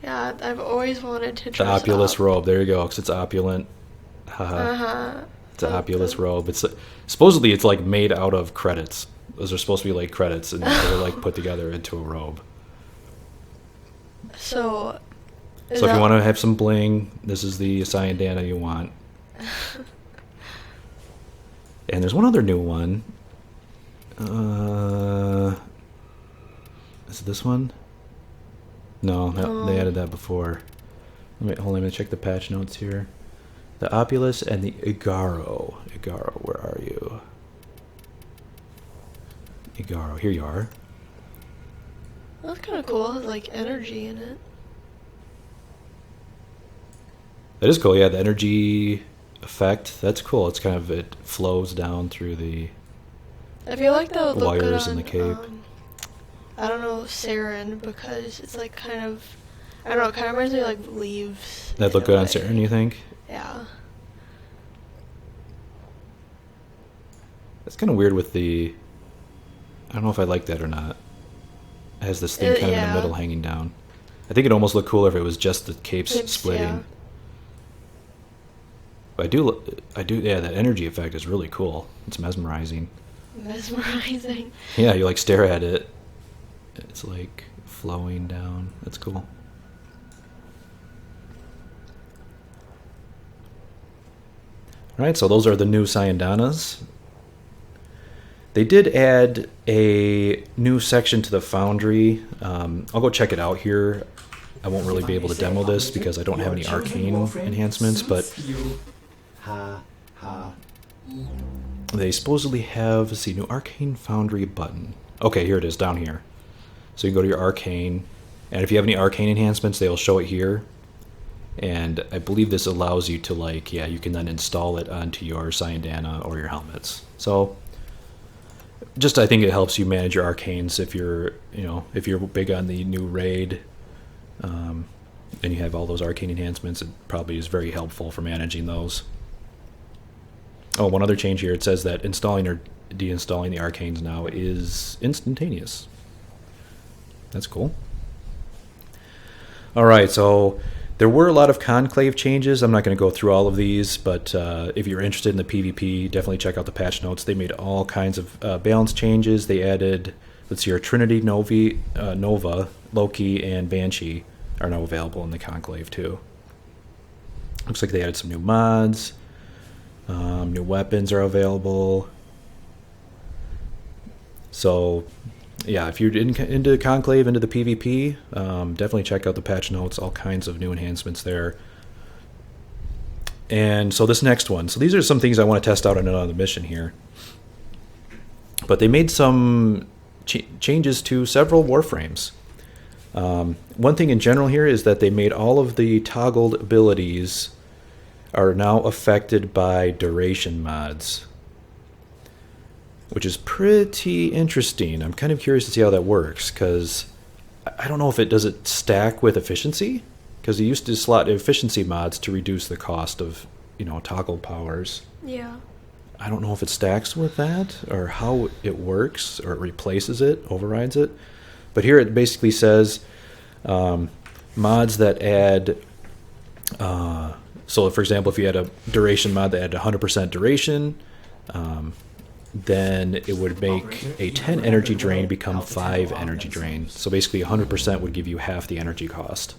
Yeah, I've always wanted to The dress Opulus up. robe. There you go, because it's opulent. Uh-huh. It's an Opulus robe. It's supposedly it's like made out of credits. Those are supposed to be like credits, and they're like put together into a robe. So if you want to have some bling, this is the Syandana you want. And there's one other new one. Is it this one? No, they added that before. Hold on, let me check the patch notes here. The Opulus and the Igaro. Igaro, where are you? Igaro, here you are. That's kind of cool. It has like energy in it. That is cool, yeah, the energy effect. That's cool. It's kind of, it flows down through the I feel like that would look good wires on, in the cape. I don't know, Saren, because it's like kind of, I don't know, it kind of reminds me of like leaves. That'd look good on Saren, you think? Yeah. That's kind of weird with the, I don't know if I like that or not. It has this thing kind of in the middle hanging down. I think it'd almost look cooler if it was just the capes splitting. Yeah. But I do, yeah, that energy effect is really cool. It's mesmerizing. Mesmerizing. Yeah, you like stare at it. It's like flowing down. That's cool. Alright, so those are the new Syandanas. They did add a new section to the Foundry. I'll go check it out here. I won't really be able to demo this because I don't have any arcane enhancements, but they supposedly have, let's see, new Arcane Foundry button. Okay, here it is, down here. So you can go to your Arcane, and if you have any Arcane enhancements, they'll show it here. And I believe this allows you to, like, yeah, you can then install it onto your Syandana or your helmets. So, just I think it helps you manage your Arcanes if you're, if you're big on the new raid, and you have all those Arcane enhancements, it probably is very helpful for managing those. Oh, one other change here. It says that installing or deinstalling the Arcanes now is instantaneous. That's cool. Alright, so there were a lot of Conclave changes. I'm not going to go through all of these, but if you're interested in the PvP, definitely check out the patch notes. They made all kinds of balance changes. They added, let's see, our Trinity Nova, Loki, and Banshee are now available in the Conclave too. Looks like they added some new mods. New new weapons are available. So, yeah, if you're into Conclave, into the PvP, definitely check out the patch notes. All kinds of new enhancements there. And so this next one. So these are some things I want to test out on another mission here. But they made some changes to several Warframes. One thing in general here is that they made all of the toggled abilities are now affected by duration mods, which is pretty interesting. I'm kind of curious to see how that works, because I don't know if does it stack with efficiency, because you used to slot efficiency mods to reduce the cost of, toggle powers. Yeah. I don't know if it stacks with that or how it works, or it replaces it, overrides it. But here it basically says mods that add, so for example, if you had a duration mod that had 100% duration, then it would make a 10 energy drain become 5 energy drain. So basically 100% would give you half the energy cost.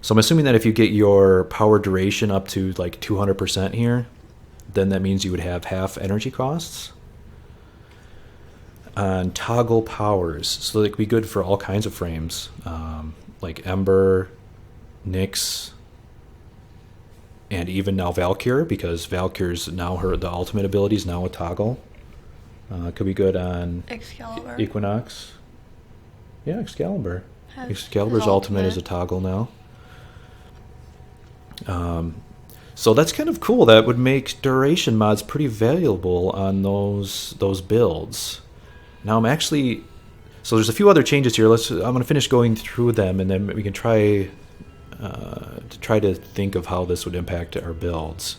So I'm assuming that if you get your power duration up to like 200% here, then that means you would have half energy costs. On toggle powers, so they could be good for all kinds of frames, like Ember, Nyx, and even now Valkyr, because Valkyr's now the ultimate ability is now a toggle. Could be good on Excalibur. Equinox. Yeah, Excalibur. Has Excalibur's his ultimate is a toggle now. So that's kind of cool. That would make duration mods pretty valuable on those builds. Now I'm actually, so there's a few other changes here. I'm going to finish going through them, and then we can try to think of how this would impact our builds.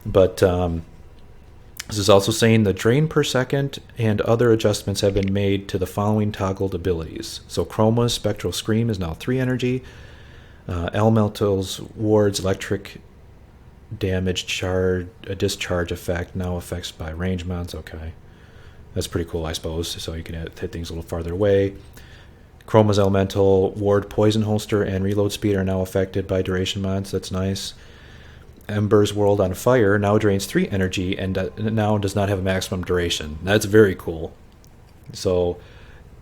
But this is also saying the drain per second and other adjustments have been made to the following toggled abilities. So Chroma's Spectral Scream is now 3 energy. Elemental's Ward's Electric Damage a discharge effect now affects by range mods. Okay. That's pretty cool, I suppose, so you can hit things a little farther away. Chroma's Elemental, Ward Poison Holster, and Reload Speed are now affected by duration mods. That's nice. Ember's World on Fire now drains 3 energy and now does not have a maximum duration. That's very cool. So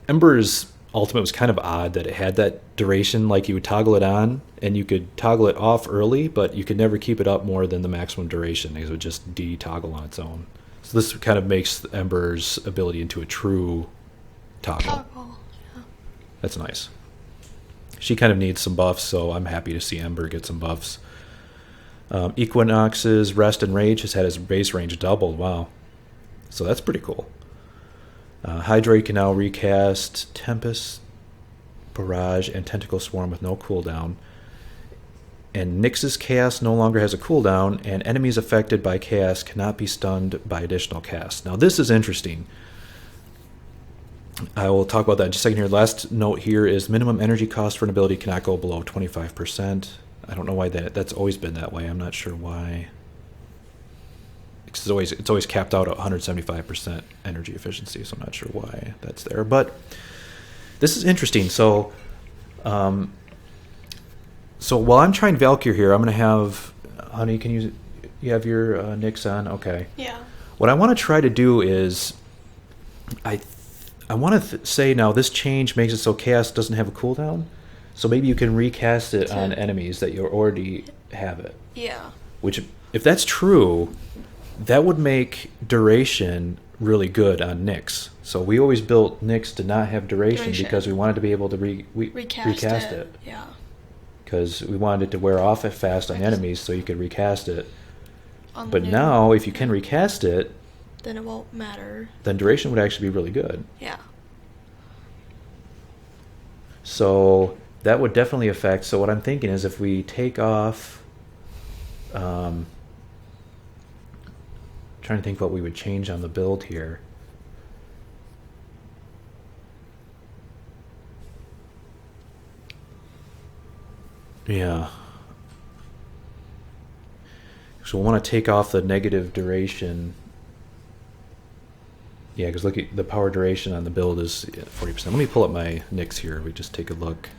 Ember's ultimate was kind of odd that it had that duration, like you would toggle it on and you could toggle it off early, but you could never keep it up more than the maximum duration because it would just de-toggle on its own. So this kind of makes Ember's ability into a true toggle. Yeah. That's nice. She kind of needs some buffs, so I'm happy to see Ember get some buffs. Equinox's Rest and Rage has had his base range doubled. Wow. So that's pretty cool. Hydroid can now recast Tempest, Barrage, and Tentacle Swarm with no cooldown. And Nyx's Chaos no longer has a cooldown, and enemies affected by Chaos cannot be stunned by additional casts. Now this is interesting. I will talk about that in just a second here. Last note here is minimum energy cost for an ability cannot go below 25%. I don't know why that's always been that way. I'm not sure why. It's always capped out at 175% energy efficiency, so I'm not sure why that's there. But this is interesting. So, while I'm trying Valkyr here, I'm going to have, honey, can you have your Nyx on? Okay. Yeah. What I want to try to do is, I want to say now this change makes it so Chaos doesn't have a cooldown. So maybe you can recast it on enemies that you already have it. Yeah. Which, if that's true, that would make duration really good on Nyx. So we always built Nyx to not have duration because we wanted to be able to recast it. Yeah. Because we wanted it to wear off fast on enemies so you could recast it. But New. now, if you can recast it, then it won't matter. Then duration would actually be really good. Yeah. So that would definitely affect. So what I'm thinking is if we take off, trying to think what we would change on the build here. Yeah. So we'll want to take off the negative duration. Yeah, because look at the power duration on the build is 40%. Let me pull up my Nyx here. We just take a look.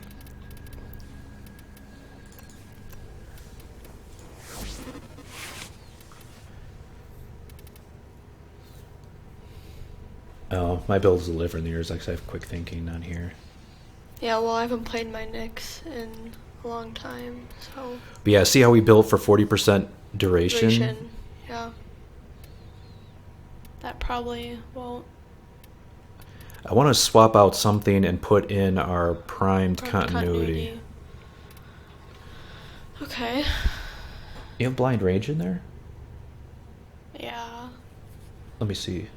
Oh, my build is a little different than yours. Actually, I have quick thinking on here. Yeah, well, I haven't played my Nyx in a long time, so... But yeah, see how we built for 40% duration? Yeah. That probably won't... I want to swap out something and put in our primed continuity. Okay. You have blind rage in there? Yeah. Let me see.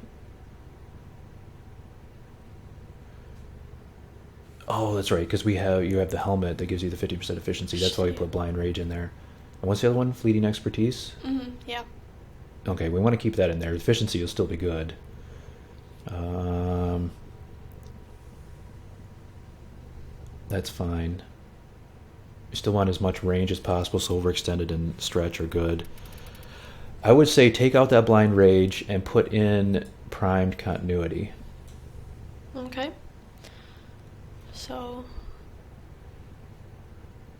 Oh, that's right, because you have the helmet that gives you the 50% efficiency. That's why we put blind rage in there. And what's the other one? Fleeting expertise? Mm-hmm, yeah. Okay, we want to keep that in there. Efficiency will still be good. That's fine. You still want as much range as possible, so overextended and stretch are good. I would say take out that blind rage and put in primed continuity. Okay. So...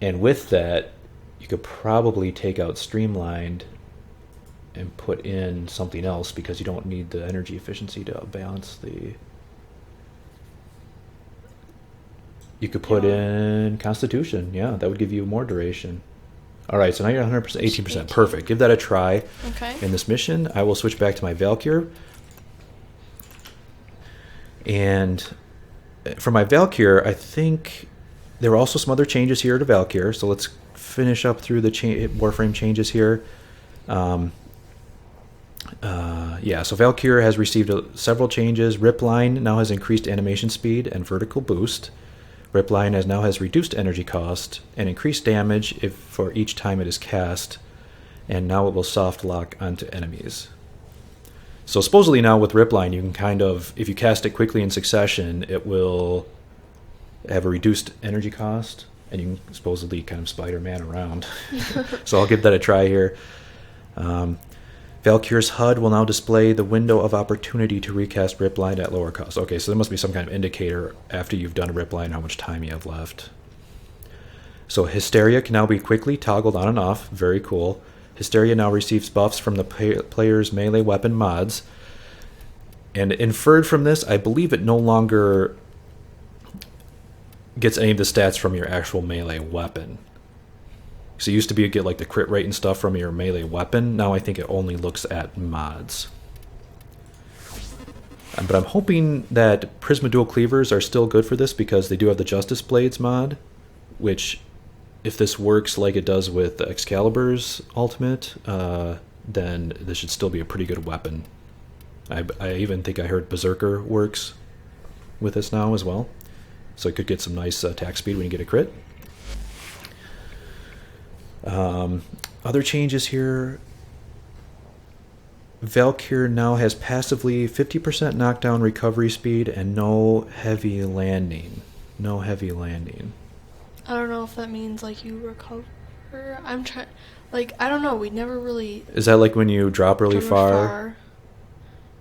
And with that, you could probably take out streamlined and put in something else because you don't need the energy efficiency to balance the... You could put in Constitution. Yeah, that would give you more duration. All right, so now you're 100%, 18%. Perfect. Give that a try. Okay. In this mission, I will switch back to my Valkyr. And for my Valkyr, I think there were also some other changes here to Valkyr. So let's finish up through the Warframe changes here. So Valkyr has received several changes. Ripline now has increased animation speed and vertical boost. Ripline now has reduced energy cost and increased damage for each time it is cast, and now it will soft lock onto enemies. So supposedly now with Ripline, you can kind of, if you cast it quickly in succession, it will have a reduced energy cost, and you can supposedly kind of Spider-Man around. So I'll give that a try here. Valkyr's HUD will now display the window of opportunity to recast Ripline at lower cost. Okay, so there must be some kind of indicator after you've done a Ripline how much time you have left. So Hysteria can now be quickly toggled on and off. Very cool. Hysteria now receives buffs from the player's melee weapon mods. And inferred from this, I believe it no longer gets any of the stats from your actual melee weapon. So it used to be you get like the crit rate and stuff from your melee weapon. Now I think it only looks at mods. But I'm hoping that Prisma Dual Cleavers are still good for this because they do have the Justice Blades mod, which if this works like it does with Excalibur's ultimate, then this should still be a pretty good weapon. I even think I heard Berserker works with this now as well. So it could get some nice attack speed when you get a crit. Other changes here. Valkyr now has passively 50% knockdown recovery speed and no heavy landing. No heavy landing. I don't know if that means like you recover. I'm trying. Like I don't know. We never really. Is that like when you drop really far?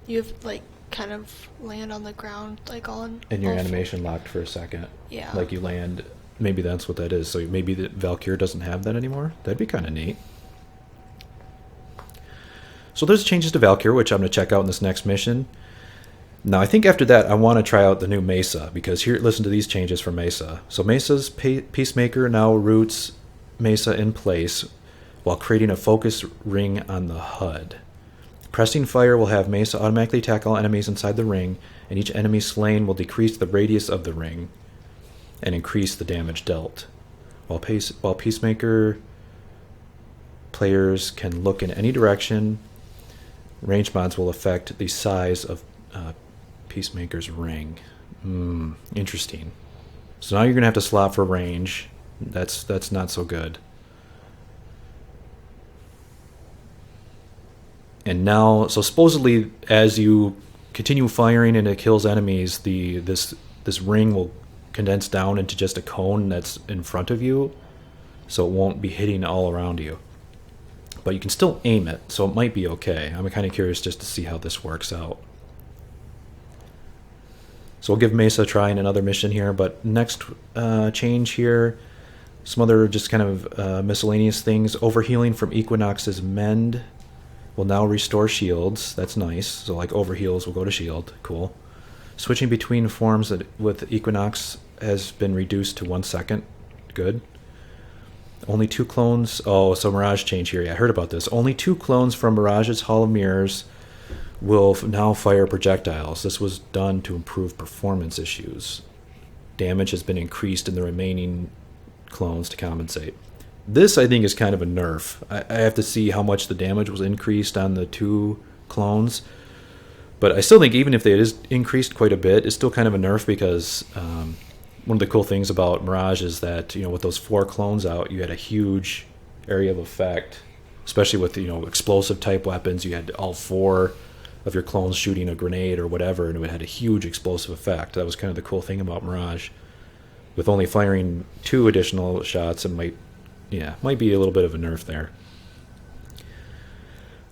You have like kind of land on the ground like on. And your animation locked for a second. Yeah. Like you land. Maybe that's what that is. So maybe the Valkyr doesn't have that anymore. That'd be kind of neat. So there's changes to Valkyr, which I'm going to check out in this next mission. Now, I think after that, I want to try out the new Mesa, because here, listen to these changes for Mesa. So Mesa's Peacemaker now roots Mesa in place while creating a focus ring on the HUD. Pressing fire will have Mesa automatically attack all enemies inside the ring, and each enemy slain will decrease the radius of the ring and increase the damage dealt. While Peacemaker players can look in any direction, range mods will affect the size of Peacemaker's ring. Interesting. So now you're going to have to slot for range. That's not so good. And now, so supposedly, as you continue firing and it kills enemies, this ring will condense down into just a cone that's in front of you, so it won't be hitting all around you. But you can still aim it, so it might be okay. I'm kind of curious just to see how this works out. So we'll give Mesa a try in another mission here, but next change here, some other just kind of miscellaneous things. Overhealing from Equinox's Mend will now restore shields. That's nice. So like overheals will go to shield. Cool. Switching between forms with Equinox has been reduced to 1 second. Good. Only 2 clones. Oh, so Mirage change here. Yeah, I heard about this. Only 2 clones from Mirage's Hall of Mirrors will now fire projectiles. This was done to improve performance issues. Damage has been increased in the remaining clones to compensate. This, I think, is kind of a nerf. I have to see how much the damage was increased on the 2 clones. But I still think even if it is increased quite a bit, it's still kind of a nerf because one of the cool things about Mirage is that, with those 4 clones out, you had a huge area of effect, especially with, explosive type weapons. You had all 4 of your clones shooting a grenade or whatever, and it had a huge explosive effect. That was kind of the cool thing about Mirage. With only firing 2 additional shots, it might be a little bit of a nerf there.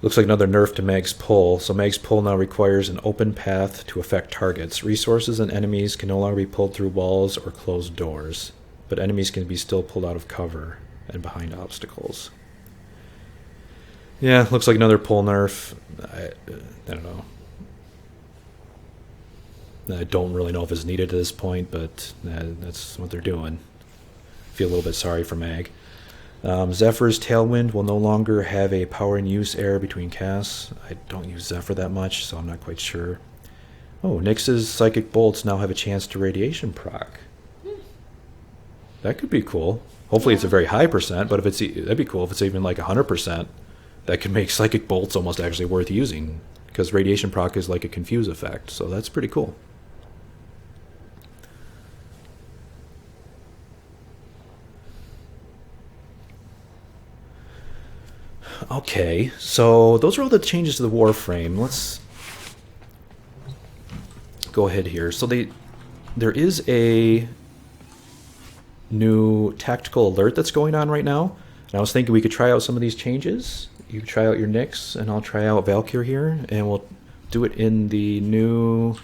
Looks like another nerf to Mag's Pull. So Mag's Pull now requires an open path to affect targets. Resources and enemies can no longer be pulled through walls or closed doors, but enemies can be still pulled out of cover and behind obstacles. Yeah, looks like another pull nerf. I don't know. I don't really know if it's needed at this point, but that's what they're doing. Feel a little bit sorry for Mag. Zephyr's Tailwind will no longer have a power and use error between casts. I don't use Zephyr that much, so I'm not quite sure. Oh, Nyx's Psychic Bolts now have a chance to radiation proc. That could be cool. Hopefully it's a very high percent, but that'd be cool if it's even like 100%. That could make Psychic Bolts almost actually worth using, because radiation proc is like a confuse effect, so that's pretty cool. Okay, so those are all the changes to the Warframe. Let's go ahead here. So there is a new tactical alert that's going on right now, and I was thinking we could try out some of these changes. You try out your Nyx, and I'll try out Valkyr here, and we'll do it in the new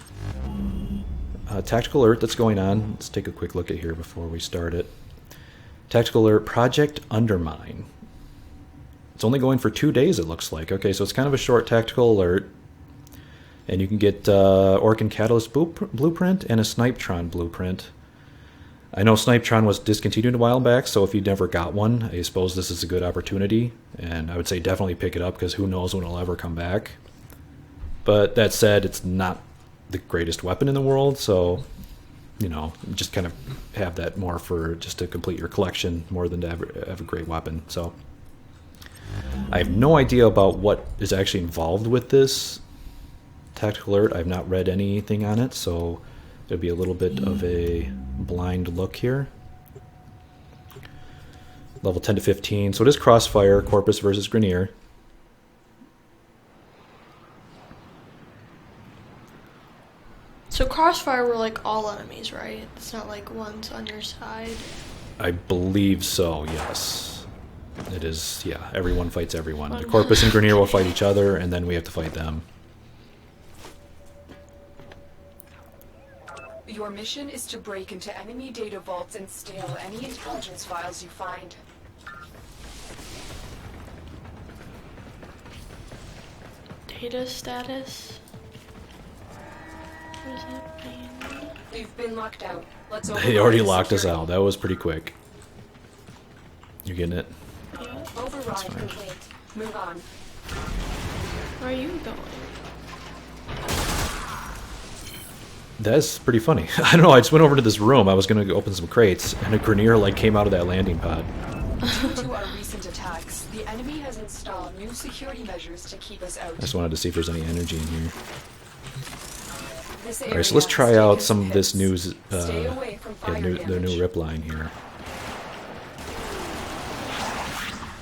tactical alert that's going on. Let's take a quick look at here before we start it. Tactical alert, Project Undermine. It's only going for 2 days, it looks like. Okay, so it's kind of a short tactical alert. And you can get Orkan Catalyst Blueprint and a Snipetron Blueprint. I know Snipetron was discontinued a while back, so if you never got one, I suppose this is a good opportunity. And I would say definitely pick it up, because who knows when it'll ever come back. But that said, it's not the greatest weapon in the world, so, just kind of have that more for just to complete your collection more than to have a great weapon. So I have no idea about what is actually involved with this tactical alert. I've not read anything on it, so it'll be a little bit of a blind look here. Level 10 to 15. So it is Crossfire, Corpus versus Grineer. So Crossfire were like all enemies, right? It's not like one's on your side. I believe so, yes. It is, yeah, everyone fights everyone. The Corpus and Grineer will fight each other, and then we have to fight them. Your mission is to break into enemy data vaults and steal any intelligence files you find. Data status? What does that mean? You've been locked out. Let's They already locked us out. That was pretty quick. You getting it? Yeah. Override complete. Move on. Where are you going? That's pretty funny. I don't know, I just went over to this room. I was going to open some crates, and a Grineer came out of that landing pod. Due to our recent attacks, the enemy has installed new security measures to keep us out. I just wanted to see if there's any energy in here. This Alright, so let's try out some of this new, Stay away from fire the new rip line here.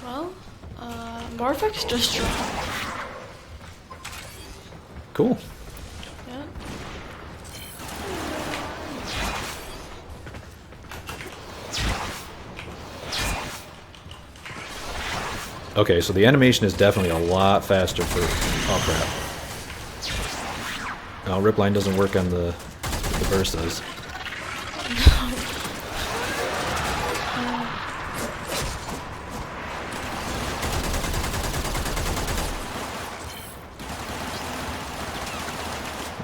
Well, Morphix just dropped. Cool. Yeah. Okay, so the animation is definitely a lot faster for... Oh, crap. No, rip line doesn't work on the Bursas.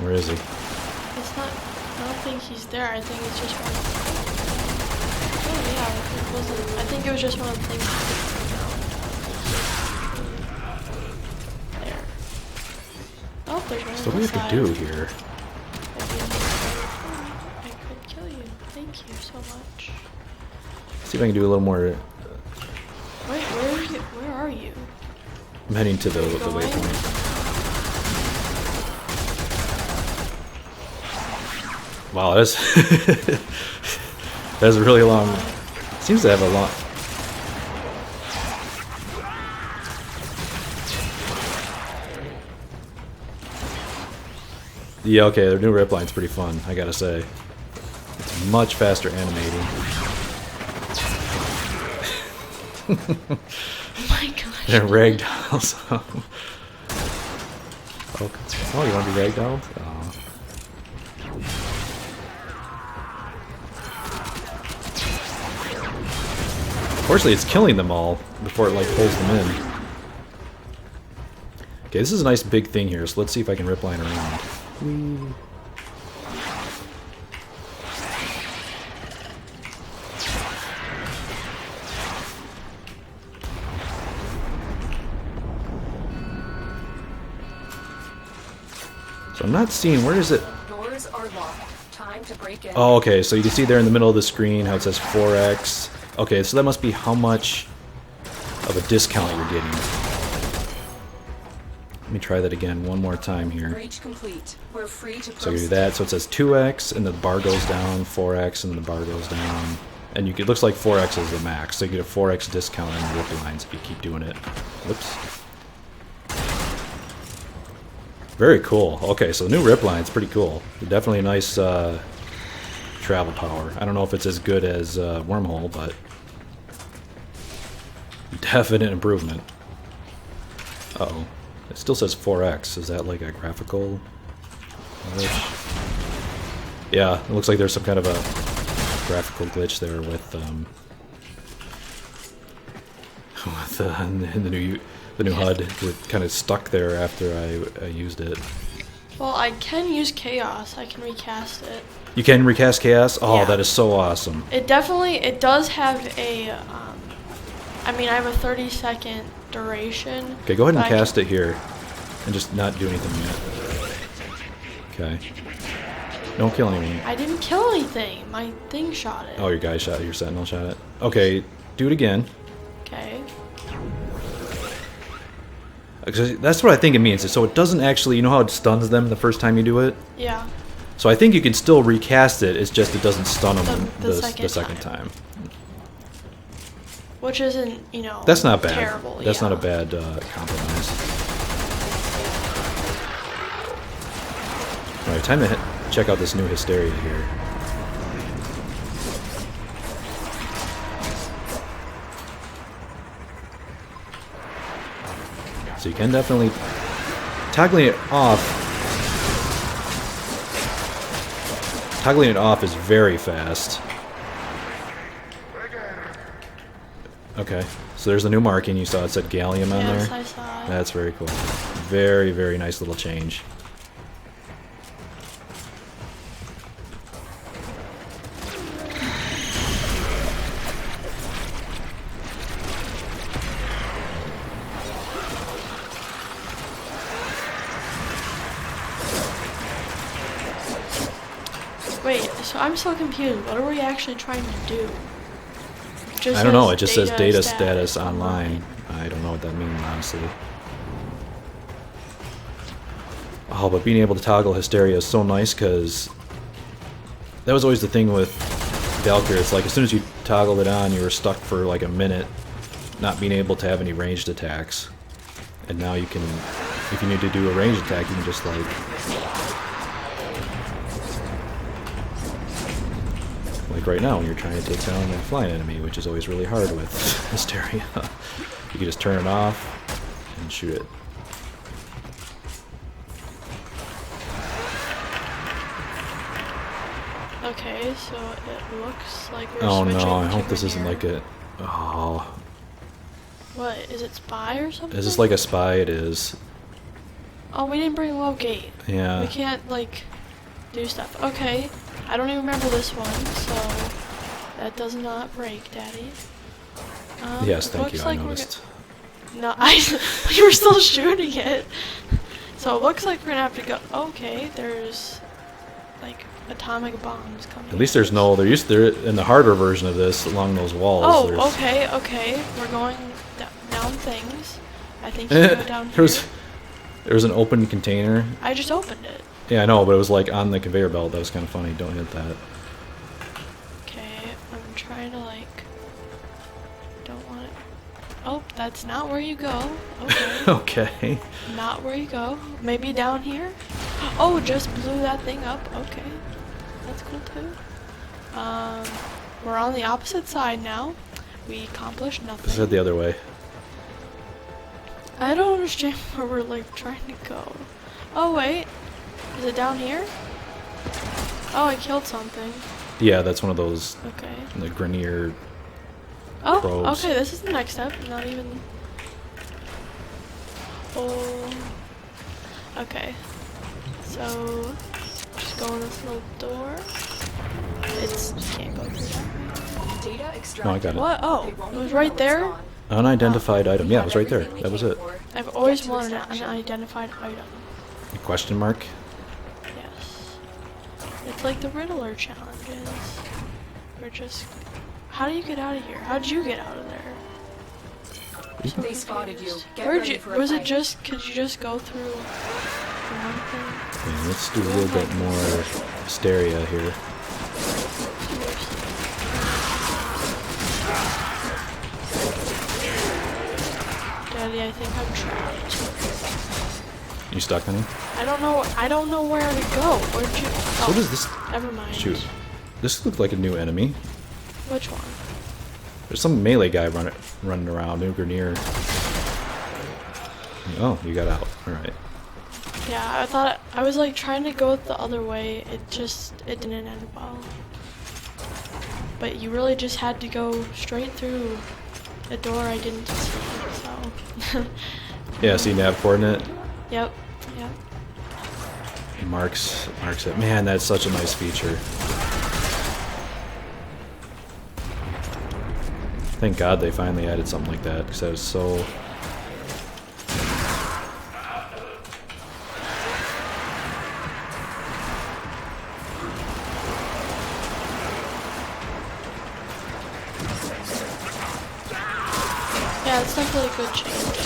Where is he? It's not. I don't think he's there. I think it's just one. Oh yeah, it wasn't. I think it was just one of the things. There. Oh, there's one. So what do we have to do here? I could kill you. Thank you so much. See if I can do a little more. Wait, where are you? I'm heading to the waypoint. Wow, that's that's a really long. Seems to have a lot. Yeah, okay, their new rip line's pretty fun, I gotta say. It's much faster animating. Oh my gosh. They're ragdolls. Oh, you want to be ragdolled? Oh. Fortunately, it's killing them all before it like pulls them in. Okay, this is a nice big thing here, so let's see if I can rip line around. Whee. So I'm not seeing, where is it? Doors are locked. Time to break in. Oh, okay, so you can see there in the middle of the screen how it says 4x. Okay, so that must be how much of a discount you're getting. Let me try that again one more time here. Breach complete. We're free to So you do that, so it says 2x, and the bar goes down, 4x, and the bar goes down. And it looks like 4x is the max, so you get a 4x discount on your rip lines if you keep doing it. Whoops. Very cool. Okay, so the new rip line's pretty cool. Definitely a nice travel power. I don't know if it's as good as Wormhole, but definite improvement. Uh-oh. It still says 4x. Is that like a graphical glitch? Yeah, it looks like there's some kind of a graphical glitch there with the new HUD. It kind of stuck there after I used it. Well, I can use Chaos. I can recast it. You can recast Chaos? Oh, Yeah. that is so awesome. It does have a, I mean, I have a 30-second duration. Okay, go ahead and but cast it here. And just not do anything yet. Okay. Don't kill anyone. I didn't kill anything. My thing shot it. Oh, your guy shot it. Your sentinel shot it. Okay, do it again. Okay. That's what I think it means. So it doesn't actually, you know how it stuns them the first time you do it? Yeah. So I think you can still recast it, it's just it doesn't stun them The the second second time. Which isn't, you know, That's not bad. terrible. That's yeah. not a bad compromise. Alright, time to check out this new Hysteria here. So you can definitely... Toggling it off is very fast. Okay, so there's a new marking. You saw it said Gallium on Yes, there. I saw it. That's very cool. Very, very nice little change. Wait, so I'm so confused. What are we actually trying to do? I don't know. It just says data status online. I don't know what that means, honestly. Oh, but being able to toggle Hysteria is so nice because that was always the thing with Valkyr. It's like as soon as you toggled it on, you were stuck for like a minute not being able to have any ranged attacks. And now you can, if you need to do a ranged attack, you can just like... Like right now when you're trying to take down a flying enemy, which is always really hard with Hysteria. You can just turn it off and shoot it. Okay, so it looks like we're Oh switching no, I to hope this isn't Rainier. like a... Oh. What, is it Spy or something? Is this like a spy? It is. Oh, we didn't bring low gate. Yeah. We can't, like... do stuff. Okay, I don't even remember this one, so that does not break, Daddy. Yes, thank looks you. like I we're noticed. No, you were still shooting it. So it looks like we're gonna have to go. Okay, there's like atomic bombs coming. At least there's no. They're in the harder version of this along those walls. Oh, there's, okay. We're going down things. I think you go down here. There was an open container. I just opened it. Yeah, I know, but it was like on the conveyor belt. That was kind of funny. Don't hit that. Okay, I'm trying to like. Don't want it. Oh, that's not where you go. Okay. Okay. Not where you go. Maybe down here? Oh, just blew that thing up. Okay. That's cool too. We're on the opposite side now. We accomplished nothing. Let's head the other way. I don't understand where we're like trying to go. Oh wait. Is it down here? Oh, I killed something. Yeah, that's one of those Okay. the Grenier. Oh, probes. okay, this is the next step. Not even... Oh... Okay. So... Just go in this little door. It's... Just can't go through that. Data extracted. No, I got it. What? Oh, They won't it was even right know it's there? gone. Unidentified item. Yeah, it was right there. Everything we That was came it. for. I've always Get to wanted an extraction. unidentified item. Question mark? Yes. It's like the Riddler challenges. We're just... How do you get out of here? How did you get out of there? They spotted you. Get Where'd ready you... for a Was it fight. just... Could you just go through... the one thing? Yeah, let's do a little bit more hysteria here. Daddy, I think I'm trapped. You stuck, honey? I don't know where to go. Where'd you... Oh, What is this? never mind. Shoot. This looks like a new enemy. Which one? There's some melee guy running around. New Grenier. Oh, you got out. Alright. Yeah, I thought... I was like trying to go the other way. It didn't end well. But you really just had to go straight through a door I didn't see, so... Yeah, see nav coordinate? Yep. Marks it. Man, that's such a nice feature. Thank God they finally added something like that, because that was so... Yeah, it's definitely a good change.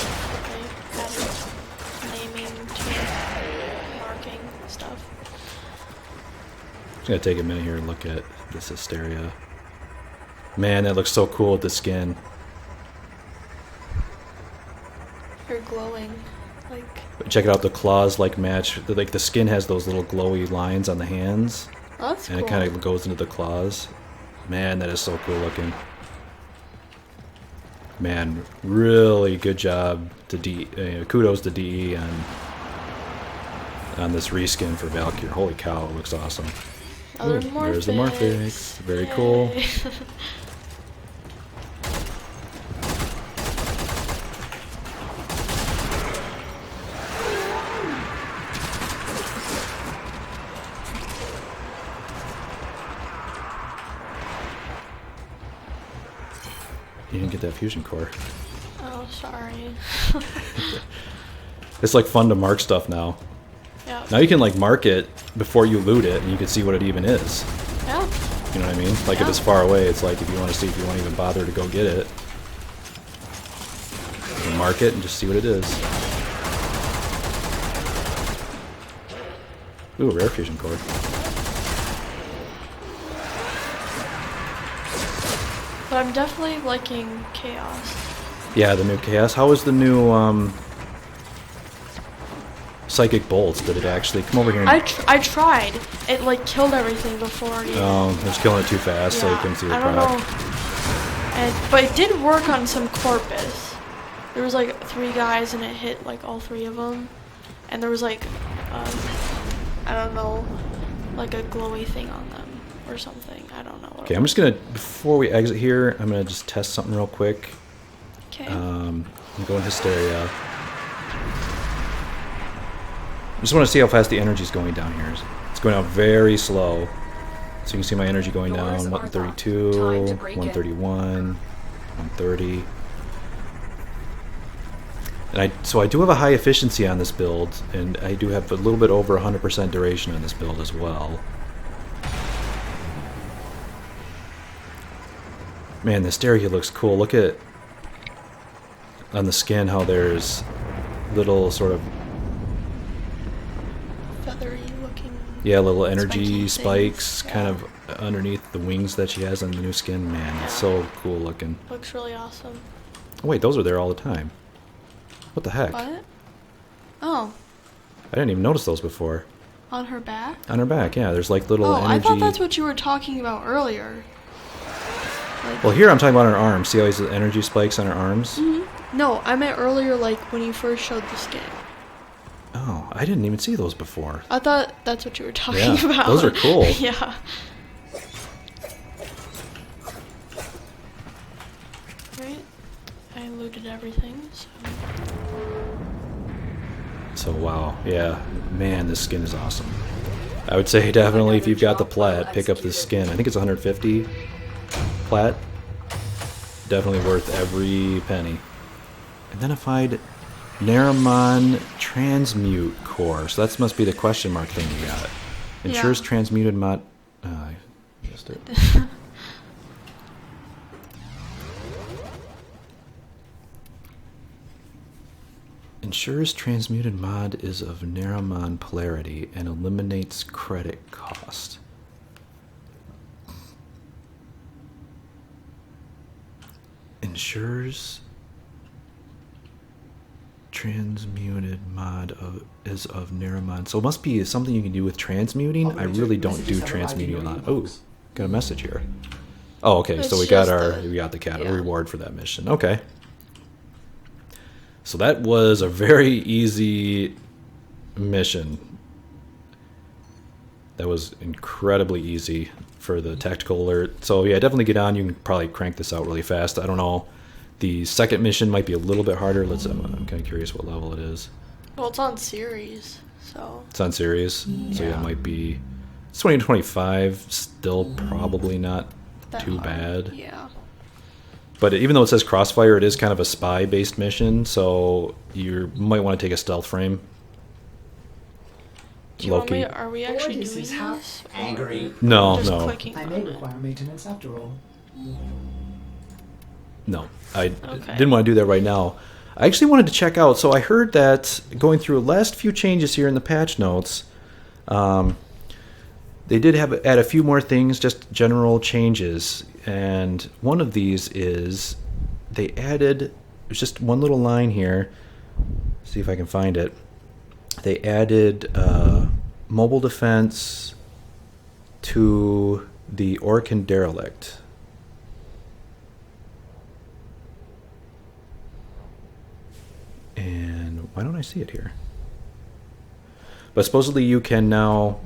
They added naming to marking stuff. Just gonna take a minute here and look at this hysteria. Man, that looks so cool with the skin. You're glowing. Like... Check it out, the claws like match. Like the skin has those little glowy lines on the hands, Oh, that's and cool. it kind of goes into the claws. Man, that is so cool looking. Man, really good job to kudos to DE on this reskin for Valkyr. Holy cow, it looks awesome. Other Ooh, there's the Morphics. Very Yay. cool. You didn't get that fusion core. Oh, sorry. It's like fun to mark stuff now. Yeah. Now you can like mark it before you loot it, and you can see what it even is. Yeah. You know what I mean? Like if Yeah. it's far away, it's like if you want to see if you won't even bother to go get it, you can mark it and just see what it is. Ooh, rare fusion core. But I'm definitely liking chaos. Yeah, the new chaos. How was the new psychic bolts? Did it actually come over here? And, I tried. It like killed everything before it even... it was killing it too fast, so you Yeah, couldn't see the I don't product. know. But it did work on some corpus. There was like 3 guys and it hit like all 3 of them. And there was like, I don't know, like a glowy thing on them or something. I don't know. What Okay, it I'm was. just gonna, before we exit here, I'm gonna just test something real quick. Okay. I'm going hysteria. I just want to see how fast the energy's going down here. It's going out very slow. So you can see my energy going Doors down. are 132, locked. Time to break in. 131, 130. And so I do have a high efficiency on this build, and I do have a little bit over 100% duration on this build as well. Man, this Derelict looks cool. Look at on the skin how there's little sort of Feathery looking. yeah, little energy spiky spikes things. kind Yeah. of underneath the wings that she has on the new skin. Man, it's so cool looking. Looks really awesome. Oh, wait, those are there all the time. What the heck? What? Oh, I didn't even notice those before. on her back? On her back, yeah, there's like little Oh, energy. I thought that's what you were talking about earlier. Like, Well, here I'm talking about her arms. See how these energy spikes on her arms? no, I meant earlier, like when you first showed the skin. Oh, I didn't even see those before. I thought that's what you were talking Yeah, about. those are cool. Yeah. Right. I looted everything, so. So wow, yeah, man, this skin is awesome. I would say definitely if you've got the plat, pick up this skin. I think it's 150 plat. Definitely worth every penny. Identified Naramon transmute core. So that must be the question mark thing you got. Ensures Yeah. transmuted mod. I missed it. Ensures transmuted mod is of Naramon polarity and eliminates credit cost. Ensures transmuted mod is of Naramon. So it must be something you can do with transmuting. I really don't do transmuting a lot. Oh, got a message here. Oh, okay. So It's we got just we got the cat yeah. reward for that mission. Okay. So that was a very easy mission. That was incredibly easy for the tactical alert. So yeah, definitely get on. You can probably crank this out really fast. I don't know. The second mission might be a little bit harder. I'm kind of curious what level it is. Well, it's on series, so. It's on series, so yeah, it might be. It's 20 to 25. Still probably not That too hard. bad. Yeah. But even though it says Crossfire, it is kind of a spy-based mission, so you might want to take a stealth frame. Do you want me, Low-key. are we actually This doing is how this? or angry. No, just no, clicking I on may it? require maintenance after all. no. I Okay. didn't want to do that right now. I actually wanted to check out. So I heard that going through the last few changes here in the patch notes, they did add a few more things, just general changes. And one of these is they added, there's just one little line here. See if I can find it. They added mobile defense to the Orcan Derelict. And why don't I see it here? But supposedly you can now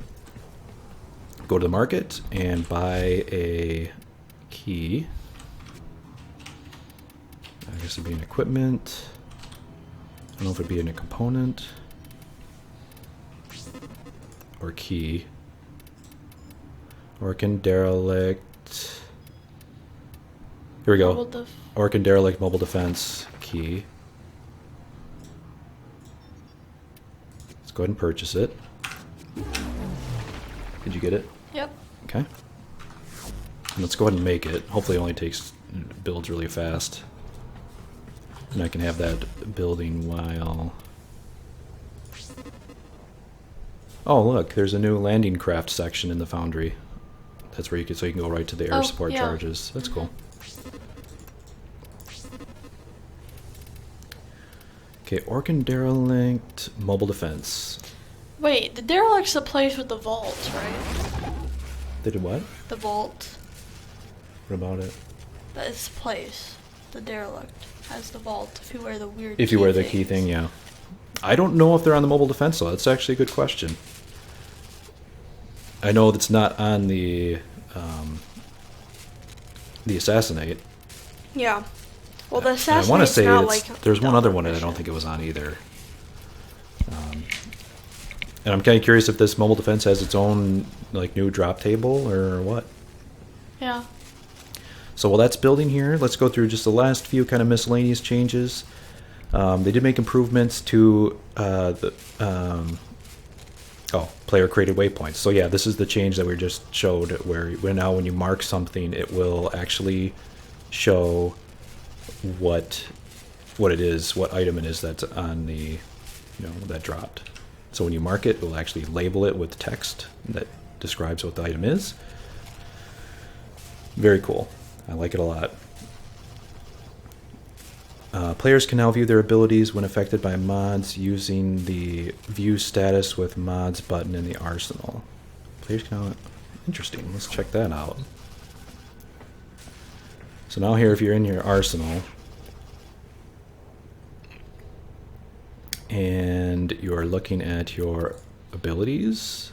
go to the market and buy a key. I guess it'd be an equipment. I don't know if it'd be in a component or key. Orcan Derelict. Here we Mobile go. def- Orcan Derelict mobile defense key. Let's go ahead and purchase it. Did you get it? Yep. Okay. And let's go ahead and make it. Hopefully it only builds really fast. And I can have that building while... Oh, look, there's a new landing craft section in the foundry. That's where you can go right to the air Oh, support yeah. charges. That's cool. Okay, Orcan Derelict mobile defense. Wait, the Derelict's the place with the vault, right? They did what? The vault. What about it? That's the place. The Derelict has the vault. If you wear the weird If you wear the things. key thing, yeah. I don't know if they're on the mobile defense though. That's actually a good question. I know that's not on the assassinate. Yeah. Well, the And I assassinate's want to say not it's, like there's one the other one that I don't mission. think it was on either. And I'm kind of curious if this mobile defense has its own like new drop table or what. Yeah. So while that's building here, let's go through just the last few kind of miscellaneous changes. They did make improvements to player created waypoints. So yeah, this is the change that we just showed, where now when you mark something, it will actually show what it is, what item it is that's on the, that dropped. So when you mark it, it will actually label it with text that describes what the item is. Very cool. I like it a lot. Players can now view their abilities when affected by mods using the View Status with Mods button in the arsenal. Players can now... Interesting. Let's check that out. So now here, if you're in your arsenal and you're looking at your abilities...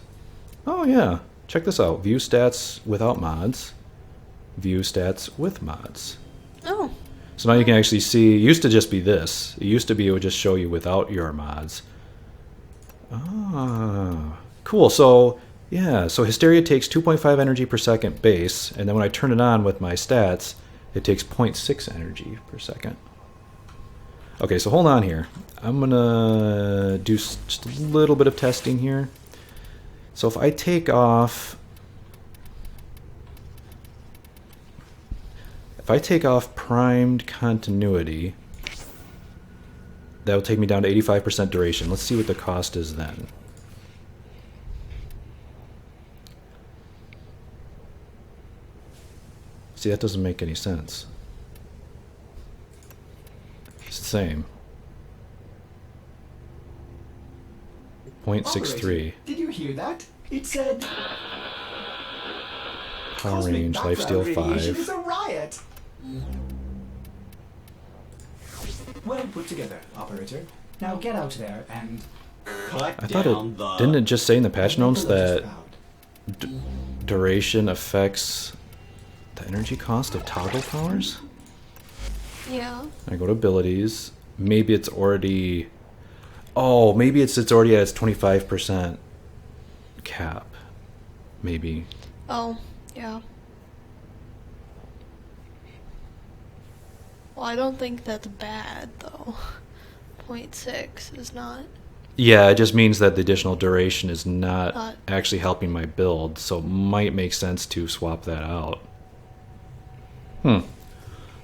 Oh yeah, check this out. View Stats without mods. View Stats with mods. Oh. So now you can actually see, it used to just be this. It used to be it would just show you without your mods. Ah, cool. So, yeah, so Hysteria takes 2.5 energy per second base, and then when I turn it on with my stats, it takes 0.6 energy per second. Okay, so hold on here. I'm going to do just a little bit of testing here. So if I take off... If I take off primed continuity, that will take me down to 85% duration. Let's see what the cost is then. See, that doesn't make any sense. It's the same. 0.63. Did you hear that? It said... Power range, lifesteal 5. Is a riot. Well put together, operator. Now get out there and cut I thought down the... didn't it just say in the patch notes that duration affects the energy cost of toggle powers? Yeah. I go to abilities. Maybe it's already... Oh, maybe it's already at its 25% cap. Maybe. Oh, yeah. Well, I don't think that's bad, though. 0.6 is not... Yeah, it just means that the additional duration is not actually helping my build, so it might make sense to swap that out.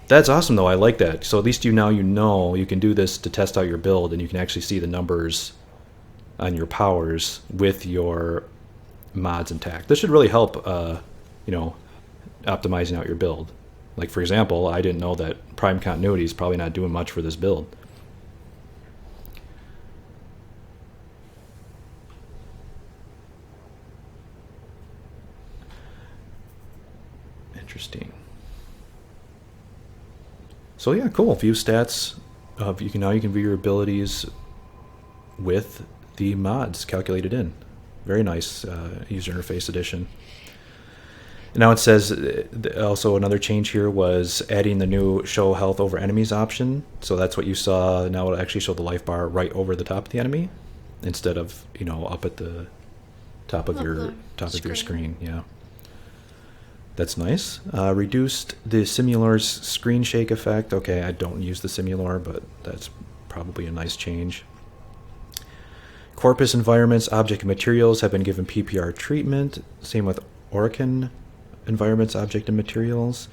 That's awesome, though. I like that. So at least you know you can do this to test out your build, and you can actually see the numbers on your powers with your mods intact. This should really help, optimizing out your build. Like, for example, I didn't know that prime continuity is probably not doing much for this build. Interesting. So yeah, cool. View stats. You can view your abilities with the mods calculated in. Very nice user interface addition. Now it says also another change here was adding the new show health over enemies option. So that's what you saw. Now it'll actually show the life bar right over the top of the enemy instead of up at the top of your screen. Yeah, that's nice. Reduced the Simular's screen shake effect. Okay, I don't use the Simular, but that's probably a nice change. Corpus environments, object and materials have been given PPR treatment. Same with Oricon environments, object and materials.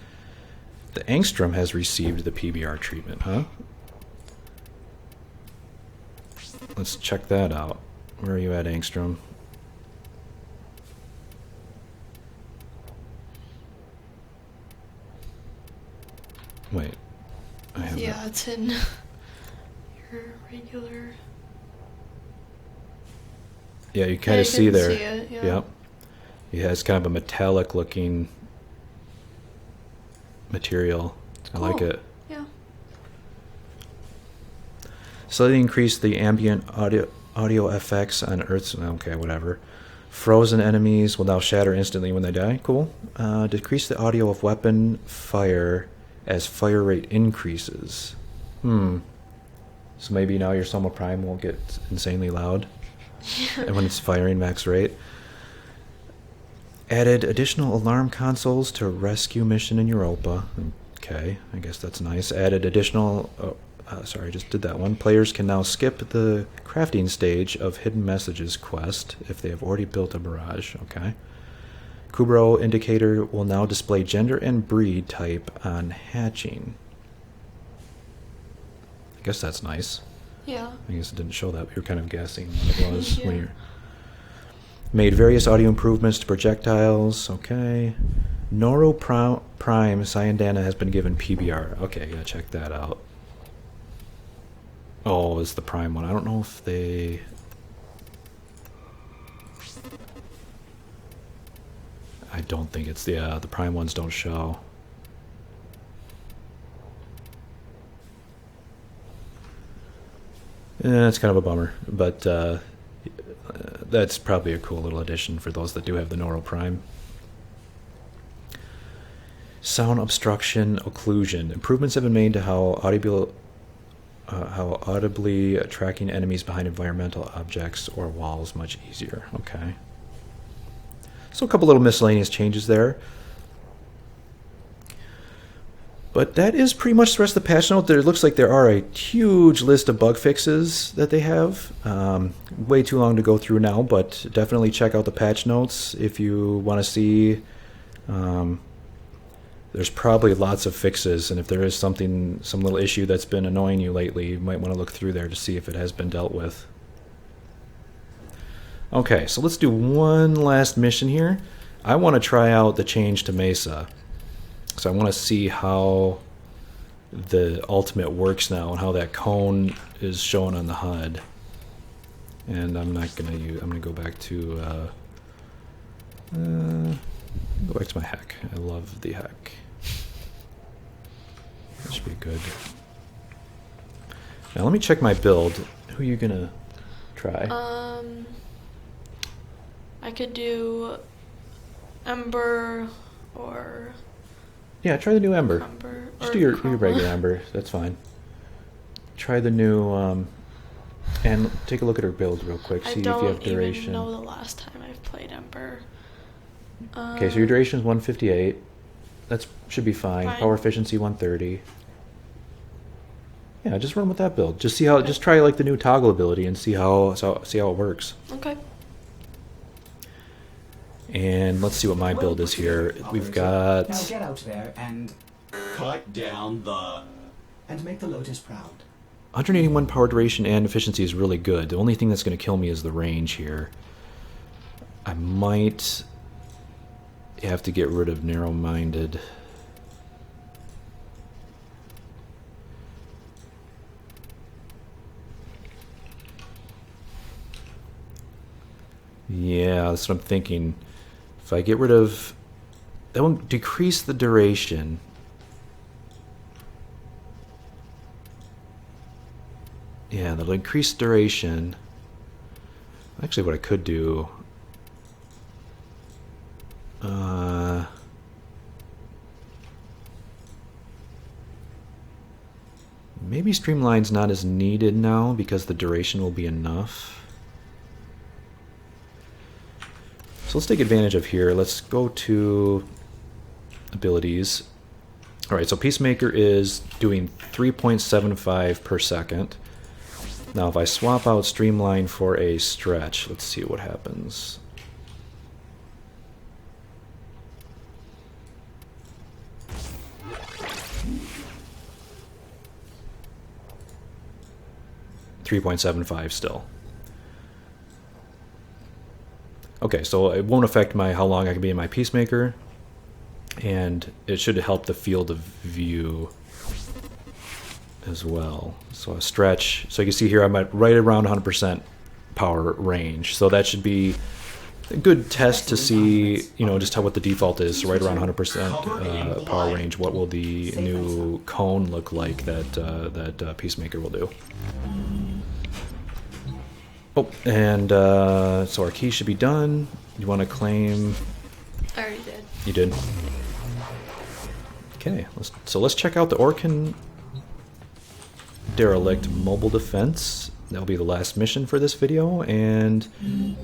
The Angstrom has received the PBR treatment, huh? Let's check that out. Where are you at, Angstrom? Wait. Yeah, it's in your regular... Yeah, you kind of see there. See it, yeah. Yep. It has kind of a metallic looking material. Cool. I like it. Yeah. Slightly increase the ambient audio FX on Earth's... Okay, whatever. Frozen enemies will now shatter instantly when they die. Cool. Decrease the audio of weapon fire as fire rate increases. So maybe now your Soma Prime won't get insanely loud. And when it's firing max rate. Added additional alarm consoles to rescue mission in Europa. Okay, I guess that's nice. Added additional... sorry, I just did that one. Players can now skip the crafting stage of Hidden Messages quest if they have already built a barrage. Okay. Kubro indicator will now display gender and breed type on hatching. I guess that's nice. Yeah. I guess it didn't show that. We were kind of guessing what it was. When you're... Made various audio improvements to projectiles. Okay. Noro Prime Syandana has been given PBR. Okay, gotta check that out. Oh, it's the Prime one. I don't know if they... I don't think it's the Prime ones don't show. It's kind of a bummer, but that's probably a cool little addition for those that do have the Noro Prime. Sound obstruction occlusion. Improvements have been made to how audibly tracking enemies behind environmental objects or walls much easier. Okay. So a couple little miscellaneous changes there. But that is pretty much the rest of the patch note. There looks like there are a huge list of bug fixes that they have. Way too long to go through now, but definitely check out the patch notes if you want to see. There's probably lots of fixes, and if there is some little issue that's been annoying you lately, you might want to look through there to see if it has been dealt with. Okay, so let's do one last mission here. I want to try out the change to Mesa. So I want to see how the ultimate works now and how that cone is shown on the HUD. And I'm not going to use... I'm going to go back to... go back to my hack. I love the hack. That should be good. Now let me check my build. Who are you going to try? I could do Ember or... Yeah, try the new Ember. Just do your regular Ember. That's fine. Try the new... and take a look at her build real quick. See if you have duration. I don't even know the last time I've played Ember. Okay, so your duration is 158. That should be fine. Power efficiency 130. Yeah, just run with that build. Just see how. Just try like the new toggle ability and see how it works. Okay. And let's see what my build is here. We've got... Now get out there and... Cut down the... And make the Lotus proud. 181 power duration and efficiency is really good. The only thing that's going to kill me is the range here. I might have to get rid of narrow-minded. Yeah, that's what I'm thinking. If I get rid of... That won't decrease the duration. Yeah, that'll increase duration. Actually, what I could do... maybe Streamline's not as needed now because the duration will be enough. So let's take advantage of here. Let's go to abilities. Alright, so Peacemaker is doing 3.75 per second. Now if I swap out Streamline for a stretch, let's see what happens. .75 still. Okay, so it won't affect how long I can be in my Peacemaker, and it should help the field of view as well. So a stretch. So you can see here I'm at right around 100% power range. So that should be a good test to see, just what the default is. So right around 100% power range. What will the new cone look like that Peacemaker will do? Oh, and so our key should be done. You want to claim? I already did. You did? Okay, let's check out the Orkan Derelict mobile defense. that'll be the last mission for this video, and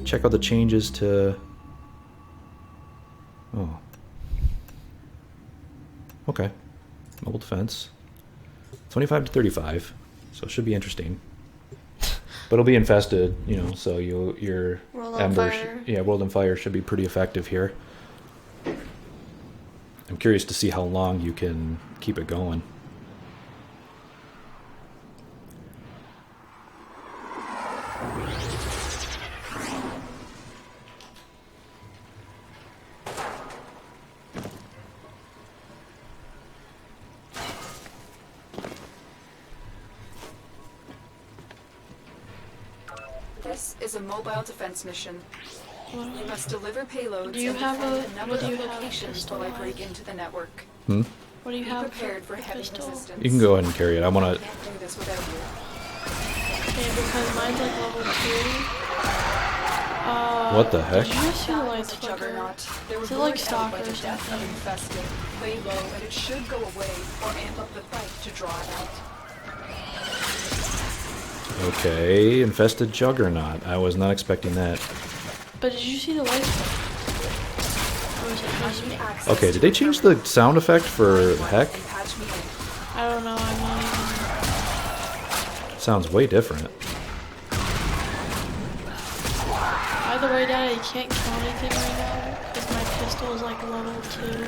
check out the changes to... Oh. Okay. Mobile defense. 25 to 35, so it should be interesting. But it'll be infested, you know, so your World on embers, Fire. yeah, World on Fire should be pretty effective here. I'm curious to see how long you can keep it going. This is a mobile defense mission. What, You must deliver payloads Do you and have defend a- a number what do of you have locations while I break into the network. Hmm? what do you Be have prepared for the heavy pistol? resistance. You can go ahead and carry it. I want to... Can't do this without you. Okay, because mine's like level 2. What the heck? Did you just see the That lights was a flicker? Juggernaut. They were Is it like bored out by Stalker the or death of something? infested. Lay low, and it should go away or amp up the fight to draw it out. Okay, infested Juggernaut. I was not expecting that. But did you see the lights? Or was it just me? Access Okay, to did they change the sound effect for the heck? and patch me in. I don't know, I'm not even... Sounds way different. Either way, Dad, I can't kill anything right now, because my pistol is like level 2.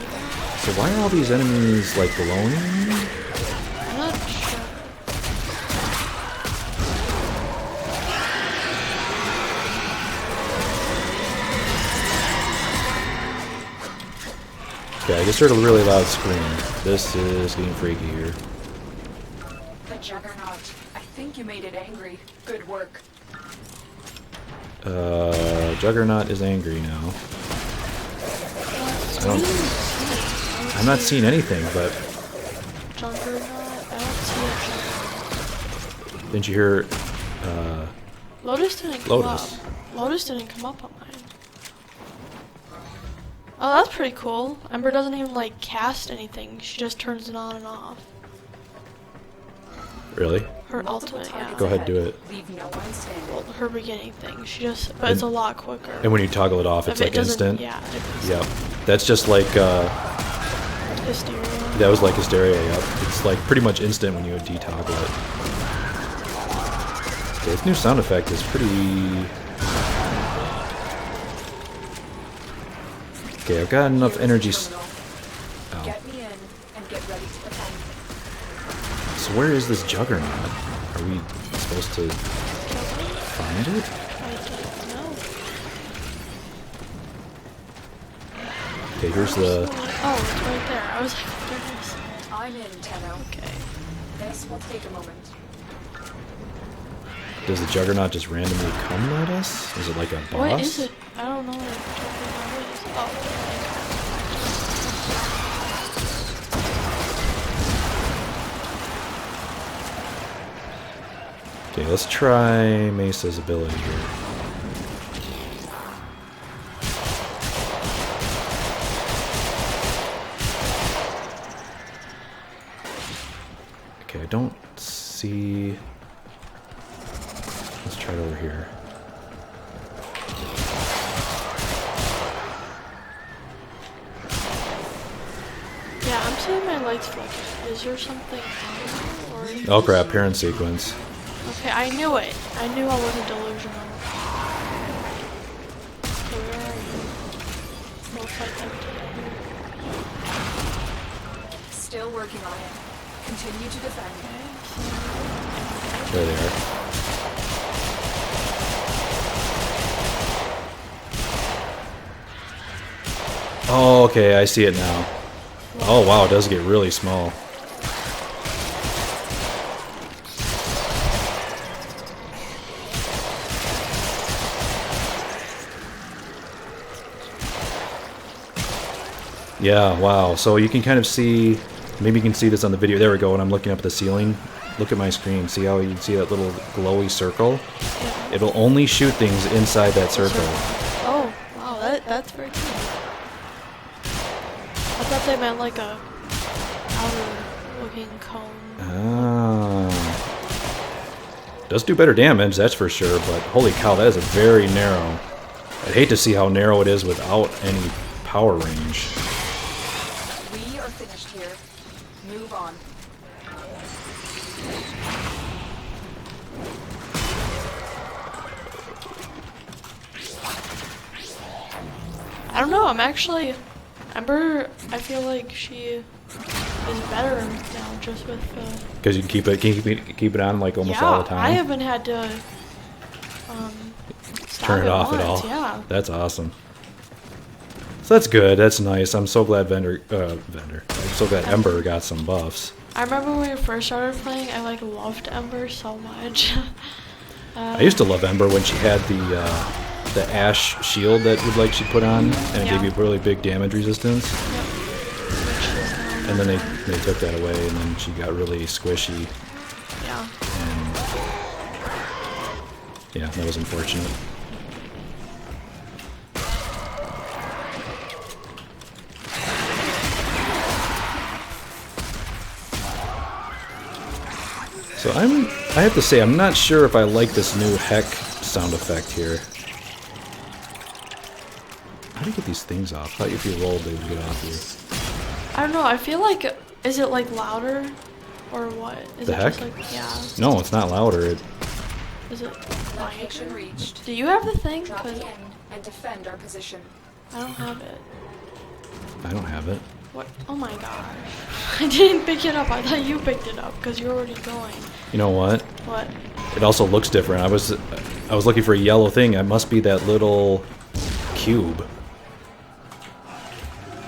So why are all these enemies like glowing? I'm not sure. Okay, I just heard a really loud scream. This is getting freaky here. The Juggernaut. I think you made it angry. Good work. Juggernaut is angry now. I don't, I'm not seeing anything, but Juggernaut? I don't see it. didn't you hear, Lotus didn't come Lotus. up. Lotus didn't come up on mine. Oh, that's pretty cool. Ember doesn't even like cast anything. She just turns it on and off. really? Her Multiple ultimate, targets yeah. Go ahead, ahead. do it. Leave no one standing. Well, her beginning thing. She just, but it's a lot quicker. And when you toggle it off, it's If like it doesn't- instant? Yeah. Yep. That's just like, Hysteria. that was like Hysteria, yep. It's like pretty much instant when you detoggle it. Okay, this new sound effect is pretty... Okay, I've got enough Here is energy... the terminal. Oh. Get me in and get ready to defend. So where is this Juggernaut? Are we supposed to find it? I don't know. Okay, here's the... Oh, it's right there. I was like, there it is. I'm in, Tenno. Okay. This will take a moment. Does the Juggernaut just randomly come at us? Is it like a boss? What is it? I don't know what Juggernaut is. Oh. Okay, let's try Mesa's ability here. Okay, I don't see... Let's try it over here. Yeah, I'm seeing my lights flicker. Is there something on or is Oh crap, this- parent sequence. Okay, I knew it. I knew I wasn't delusional. Okay, where are you? We'll fight them together. Still working on it. Continue to defend. There they are. Oh, okay, I see it now. Oh wow, it does get really small. Yeah, wow. So you can kind of see, maybe you can see this on the video. There we go, when I'm looking up at the ceiling. Look at my screen. See how you can see that little glowy circle? Yeah. It'll only shoot things inside that circle. Oh, wow, that's very cool. I thought they meant like a outer looking cone. Ah. Does do better damage, that's for sure, but holy cow, that is a very narrow. I'd hate to see how narrow it is without any power range. We are finished here. Move on. I don't know, I'm actually... Ember, I feel like she is better now just with Because you can keep it on like almost all the time. I haven't had to Turn it off once, at all. Yeah. That's awesome. So that's good. That's nice. I'm so glad I'm so glad Ember got some buffs. I remember when we first started playing, I like loved Ember so much. I used to love Ember when she had the ash shield that she put on, and it gave you really big damage resistance. Yep. Which is now And then they took that away, and then she got really squishy. Yeah. And yeah, that was unfortunate. So I have to say, I'm not sure if I like this new heck sound effect here. How do you get these things off? I thought if you rolled, they would get off you. I don't know, I feel like, is it like louder? Or what? Is The it heck? just like, yeah. No, it's not louder. Is it Location reached. Do you have the thing? Drop 'Cause in and defend our position. I don't have it. I don't have it. What? Oh my gosh. I didn't pick it up. I thought you picked it up because you're already going. You know what? What? It also looks different. I was looking for a yellow thing. It must be that little cube.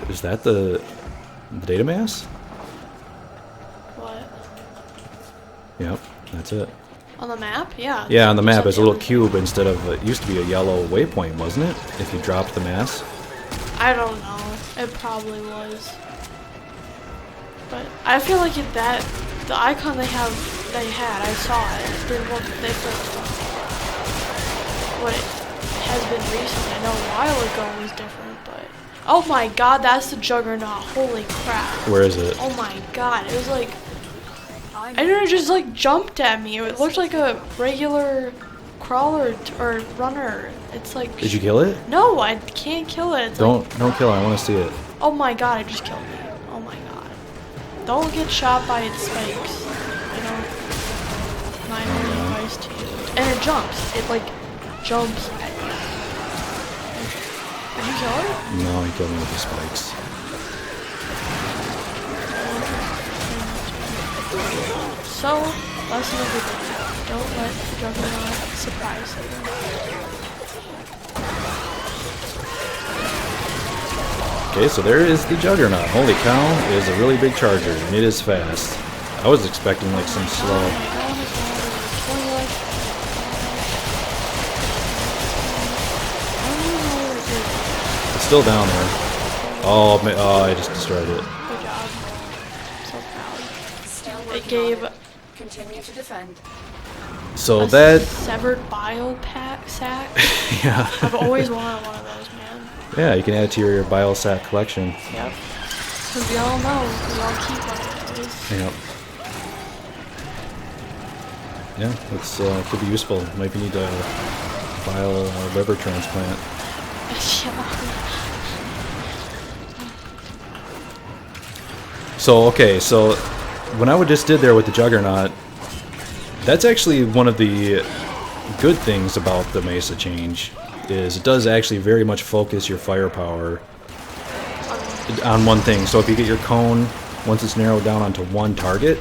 Is that the data mass? What? Yep, that's it. On the map? Yeah. Yeah, on the You map, said it's a the little other- cube instead of it used to be a yellow waypoint, wasn't it? If you dropped the mass. I don't know. It probably was. But I feel like the icon they had, I saw it. It looked different from what it has been recently. I know a while ago it was different, but... Oh my god, that's the Juggernaut. Holy crap. Where is it? Oh my god, it was like... I don't know, it just like jumped at me. It looked like a regular crawler or runner. It's like... Did you kill it? No, I can't kill it. It's like... Don't kill it. I want to see it. Oh my god, it just killed me. Oh my god. Don't get shot by its spikes. You know? My only advice to you. And it jumps. It like jumps at you. Did you kill it? No, he killed me with the spikes. So, lesson of the day. Don't let the Juggernaut surprise you. Okay, so there is the Juggernaut. Holy cow, it is a really big charger, and it is fast. I was expecting like some slow... It's still down there. Oh, I just destroyed it. Good job. I'm so proud. Still It working gave on it. Continue to defend. So a that... severed bile sack. Yeah. I've always wanted one of those, man. Yeah, you can add it to your Biosat collection. Yep. Because we all know we all keep one of those. Yep. Yeah, it's could be useful. Might need to file a liver transplant. So, okay, so when I just did there with the Juggernaut, that's actually one of the good things about the Mesa change, is it does actually very much focus your firepower on one thing. So if you get your cone, once it's narrowed down onto one target,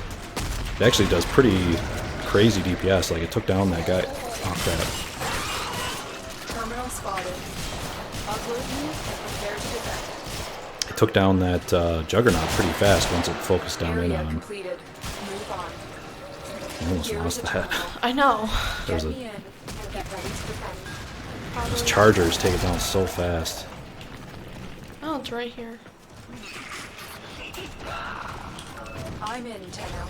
it actually does pretty crazy DPS. Like, it took down that guy. Oh, crap. Terminal spotted. Upload you and prepare to defend. It took down that Juggernaut pretty fast once it focused down in Area on him. completed. Move on. I almost Here is lost the that. terminal. I know. There's Get a... me in and get ready to defend. Those chargers take it down so fast. Oh, it's right here. I'm in, Tenno.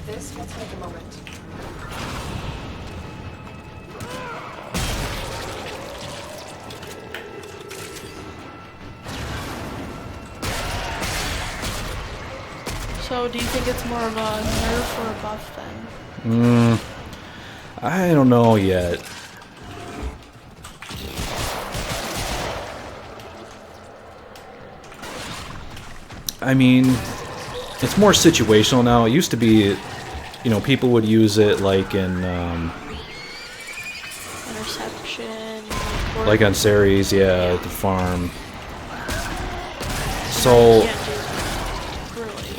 This will take a moment. So, do you think it's more of a nerf or a buff then? I don't know yet. I mean, it's more situational now. It used to be, you know, people would use it like in Interception. like on Ceres, yeah, at the farm. So Yeah, dude, really.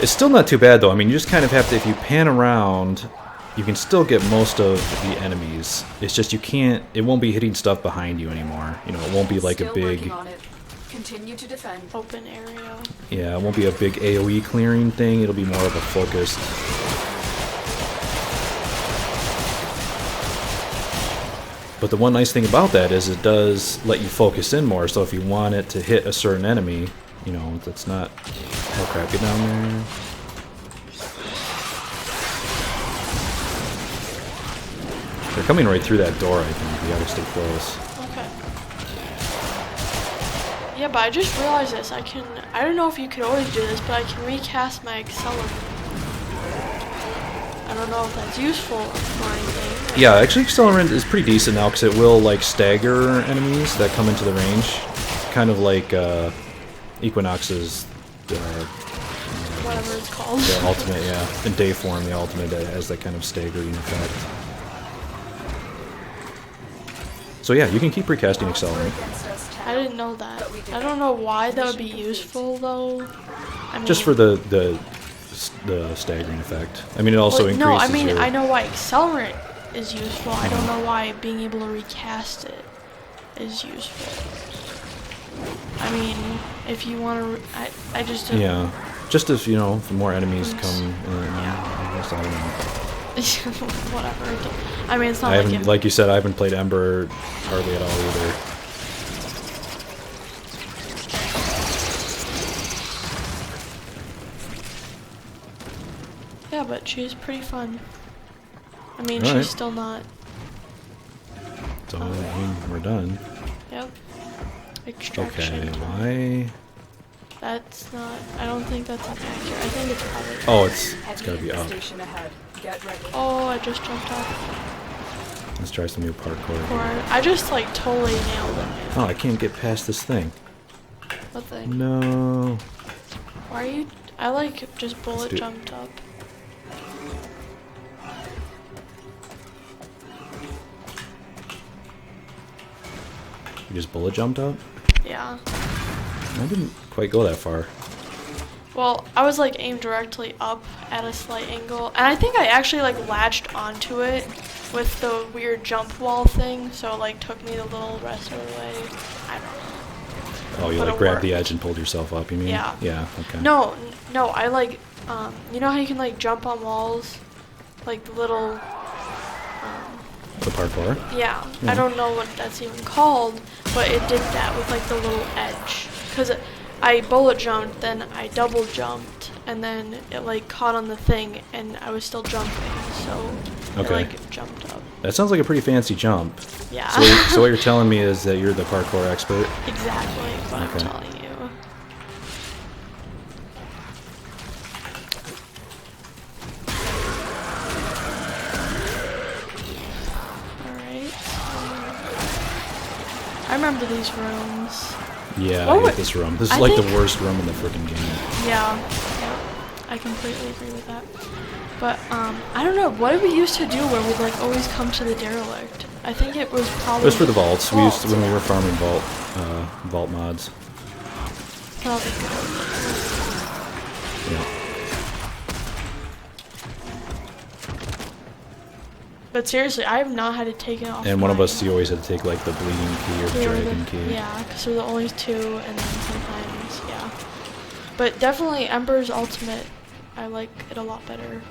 it's still not too bad though. I mean, you just kind of have to, if you pan around, you can still get most of the enemies. It's just you can't, it won't be hitting stuff behind you anymore. You know, it won't be like a Still big, working on it. Continue to defend. Open area. yeah, it won't be a big AoE clearing thing. It'll be more of a focused. But the one nice thing about that is it does let you focus in more. So if you want it to hit a certain enemy, you know, that's not. Oh crap! Get down there. They're coming right through that door. I think we gotta stay close. Okay. Yeah, but I just realized this. I don't know if you could always do this, but I can recast my accelerant. I don't know if that's useful or anything. Yeah, actually, Accelerant is pretty decent now because it will like stagger enemies that come into the range, kind of like Equinox's Whatever it's called. the ultimate. Yeah, in day form, the ultimate that has that kind of staggering effect. So yeah, you can keep recasting Accelerant. I didn't know that. I don't know why that would be useful though. I mean, Just for the staggering effect. I mean, it also increases no, I mean your... I know why accelerant is useful. I don't know why being able to recast it is useful. I mean, if you want to, I just don't. Yeah, just if, you know, if more enemies Yes. come in, Yeah. I guess, I don't know. Whatever. I mean, it's not I like haven't, it, like you said, I haven't played Ember hardly at all either. yeah, but she's pretty fun. I mean, Alright. she's still not. So, I mean, we're done. Yep. Extraction. Okay, time. why? That's not. I don't think that's an accurate. I think it's probably. Oh, it's Heavy gotta be up. infestation ahead. Get ready. Oh, I just jumped off. Let's try some new parkour. Or I just like totally nailed it. Oh, I can't get past this thing. What thing? No. Why are you? I like just bullet do- jumped up. You just bullet jumped up? Yeah. I didn't quite go that far. Well, I was like aimed directly up at a slight angle, and I think I actually like latched onto it with the weird jump wall thing, so it like took me the little rest of the way. I don't know. Oh, you But like it grabbed the worked. edge and pulled yourself up, you mean? Yeah. Yeah, okay. No, no, I like, you know how you can like jump on walls, like the little, The parkour? yeah. Yeah. I don't know what that's even called, but it did that with like the little edge, cause I bullet jumped, then I double jumped, and then it like caught on the thing, and I was still jumping, so it Okay. like jumped up. That sounds like a pretty fancy jump. Yeah. So what you're telling me is that you're the parkour expert? Exactly what Okay. I'm telling you. Alright. I remember these rooms. Yeah, What I would- hate this room. This is I like the think- worst room in the freaking game. Yeah. Yep. I completely agree with that. But, I don't know, what did we used to do where we'd like always come to the derelict? I think it was probably... It was for the vaults. We used to, when we yeah. were farming vault mods. Probably. Yeah. But seriously, I have not had to take it off. And one of my- us, you always had to take like the bleeding key or the Yeah, dragon key. Yeah, because we're the only two, and then sometimes, yeah. But definitely Ember's ultimate, I like it a lot better.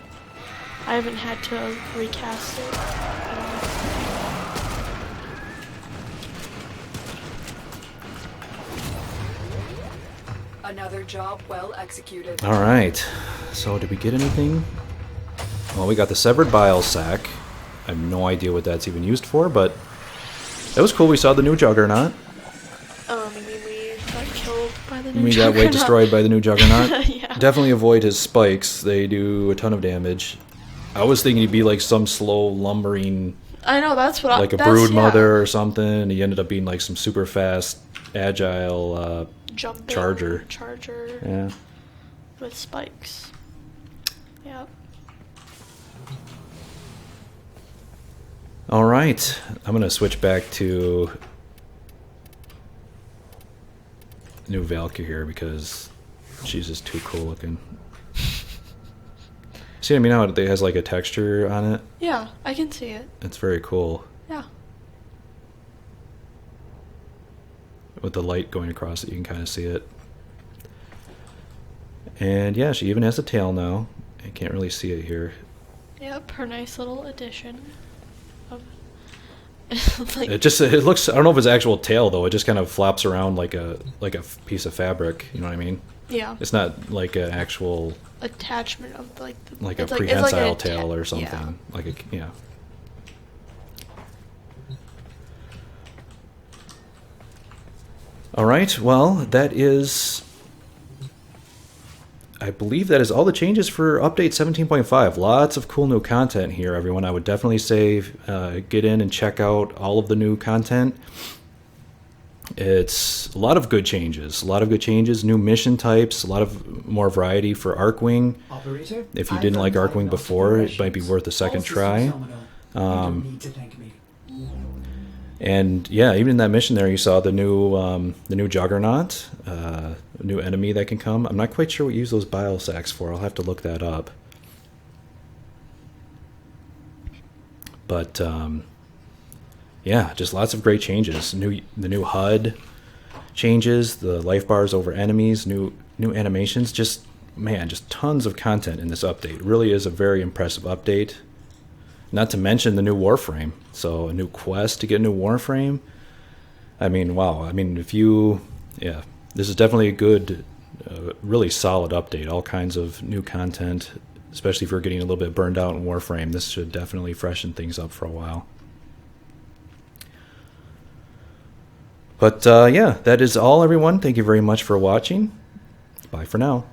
I haven't had to recast it at all. Another job well executed. All right. So did we get anything? Well, we got the severed bile sac. I have no idea what that's even used for, but that was cool. We saw the new Juggernaut. You mean we got killed by the new We got Juggernaut? way destroyed by the new Juggernaut. Yeah. definitely avoid his spikes. They do a ton of damage. I was thinking he'd be like some slow lumbering, I know, that's what like a brood mother or something. He ended up being like some super fast, agile Jumping charger. Yeah. With spikes. Yep. All right, I'm gonna switch back to new Valkyr here because she's just too cool looking. See what I mean? How it has like a texture on it? Yeah, I can see it. It's very cool. Yeah. With the light going across it, you can kind of see it. And yeah, she even has a tail now. I can't really see it here. Yep, her nice little addition. Of like, It looks, I don't know if it's actual tail though. It just kind of flaps around like a piece of fabric. You know what I mean? yeah, It's not like an actual attachment of like the, like a it's it's prehensile an tail or something. Yeah. Like a yeah. All right. Well, that is. I believe that is all the changes for update 17.5. Lots of cool new content here, everyone. I would definitely say get in and check out all of the new content. It's a lot of good changes. New mission types. A lot of more variety for Archwing. Operator, If you I've didn't like run Archwing my before, it might be worth a second All systems try. nominal. You don't need to thank me. And yeah, even in that mission there, you saw the new Juggernaut, new enemy that can come. I'm not quite sure what you use those bile sacks for. I'll have to look that up. But yeah, just lots of great changes. The new HUD changes, the life bars over enemies, new animations. Just tons of content in this update. It really is a very impressive update. Not to mention the new Warframe. So a new quest to get a new Warframe. I mean, wow. I mean, this is definitely a good, really solid update. All kinds of new content, especially if you're getting a little bit burned out in Warframe. This should definitely freshen things up for a while. But yeah, that is all, everyone. Thank you very much for watching. Bye for now.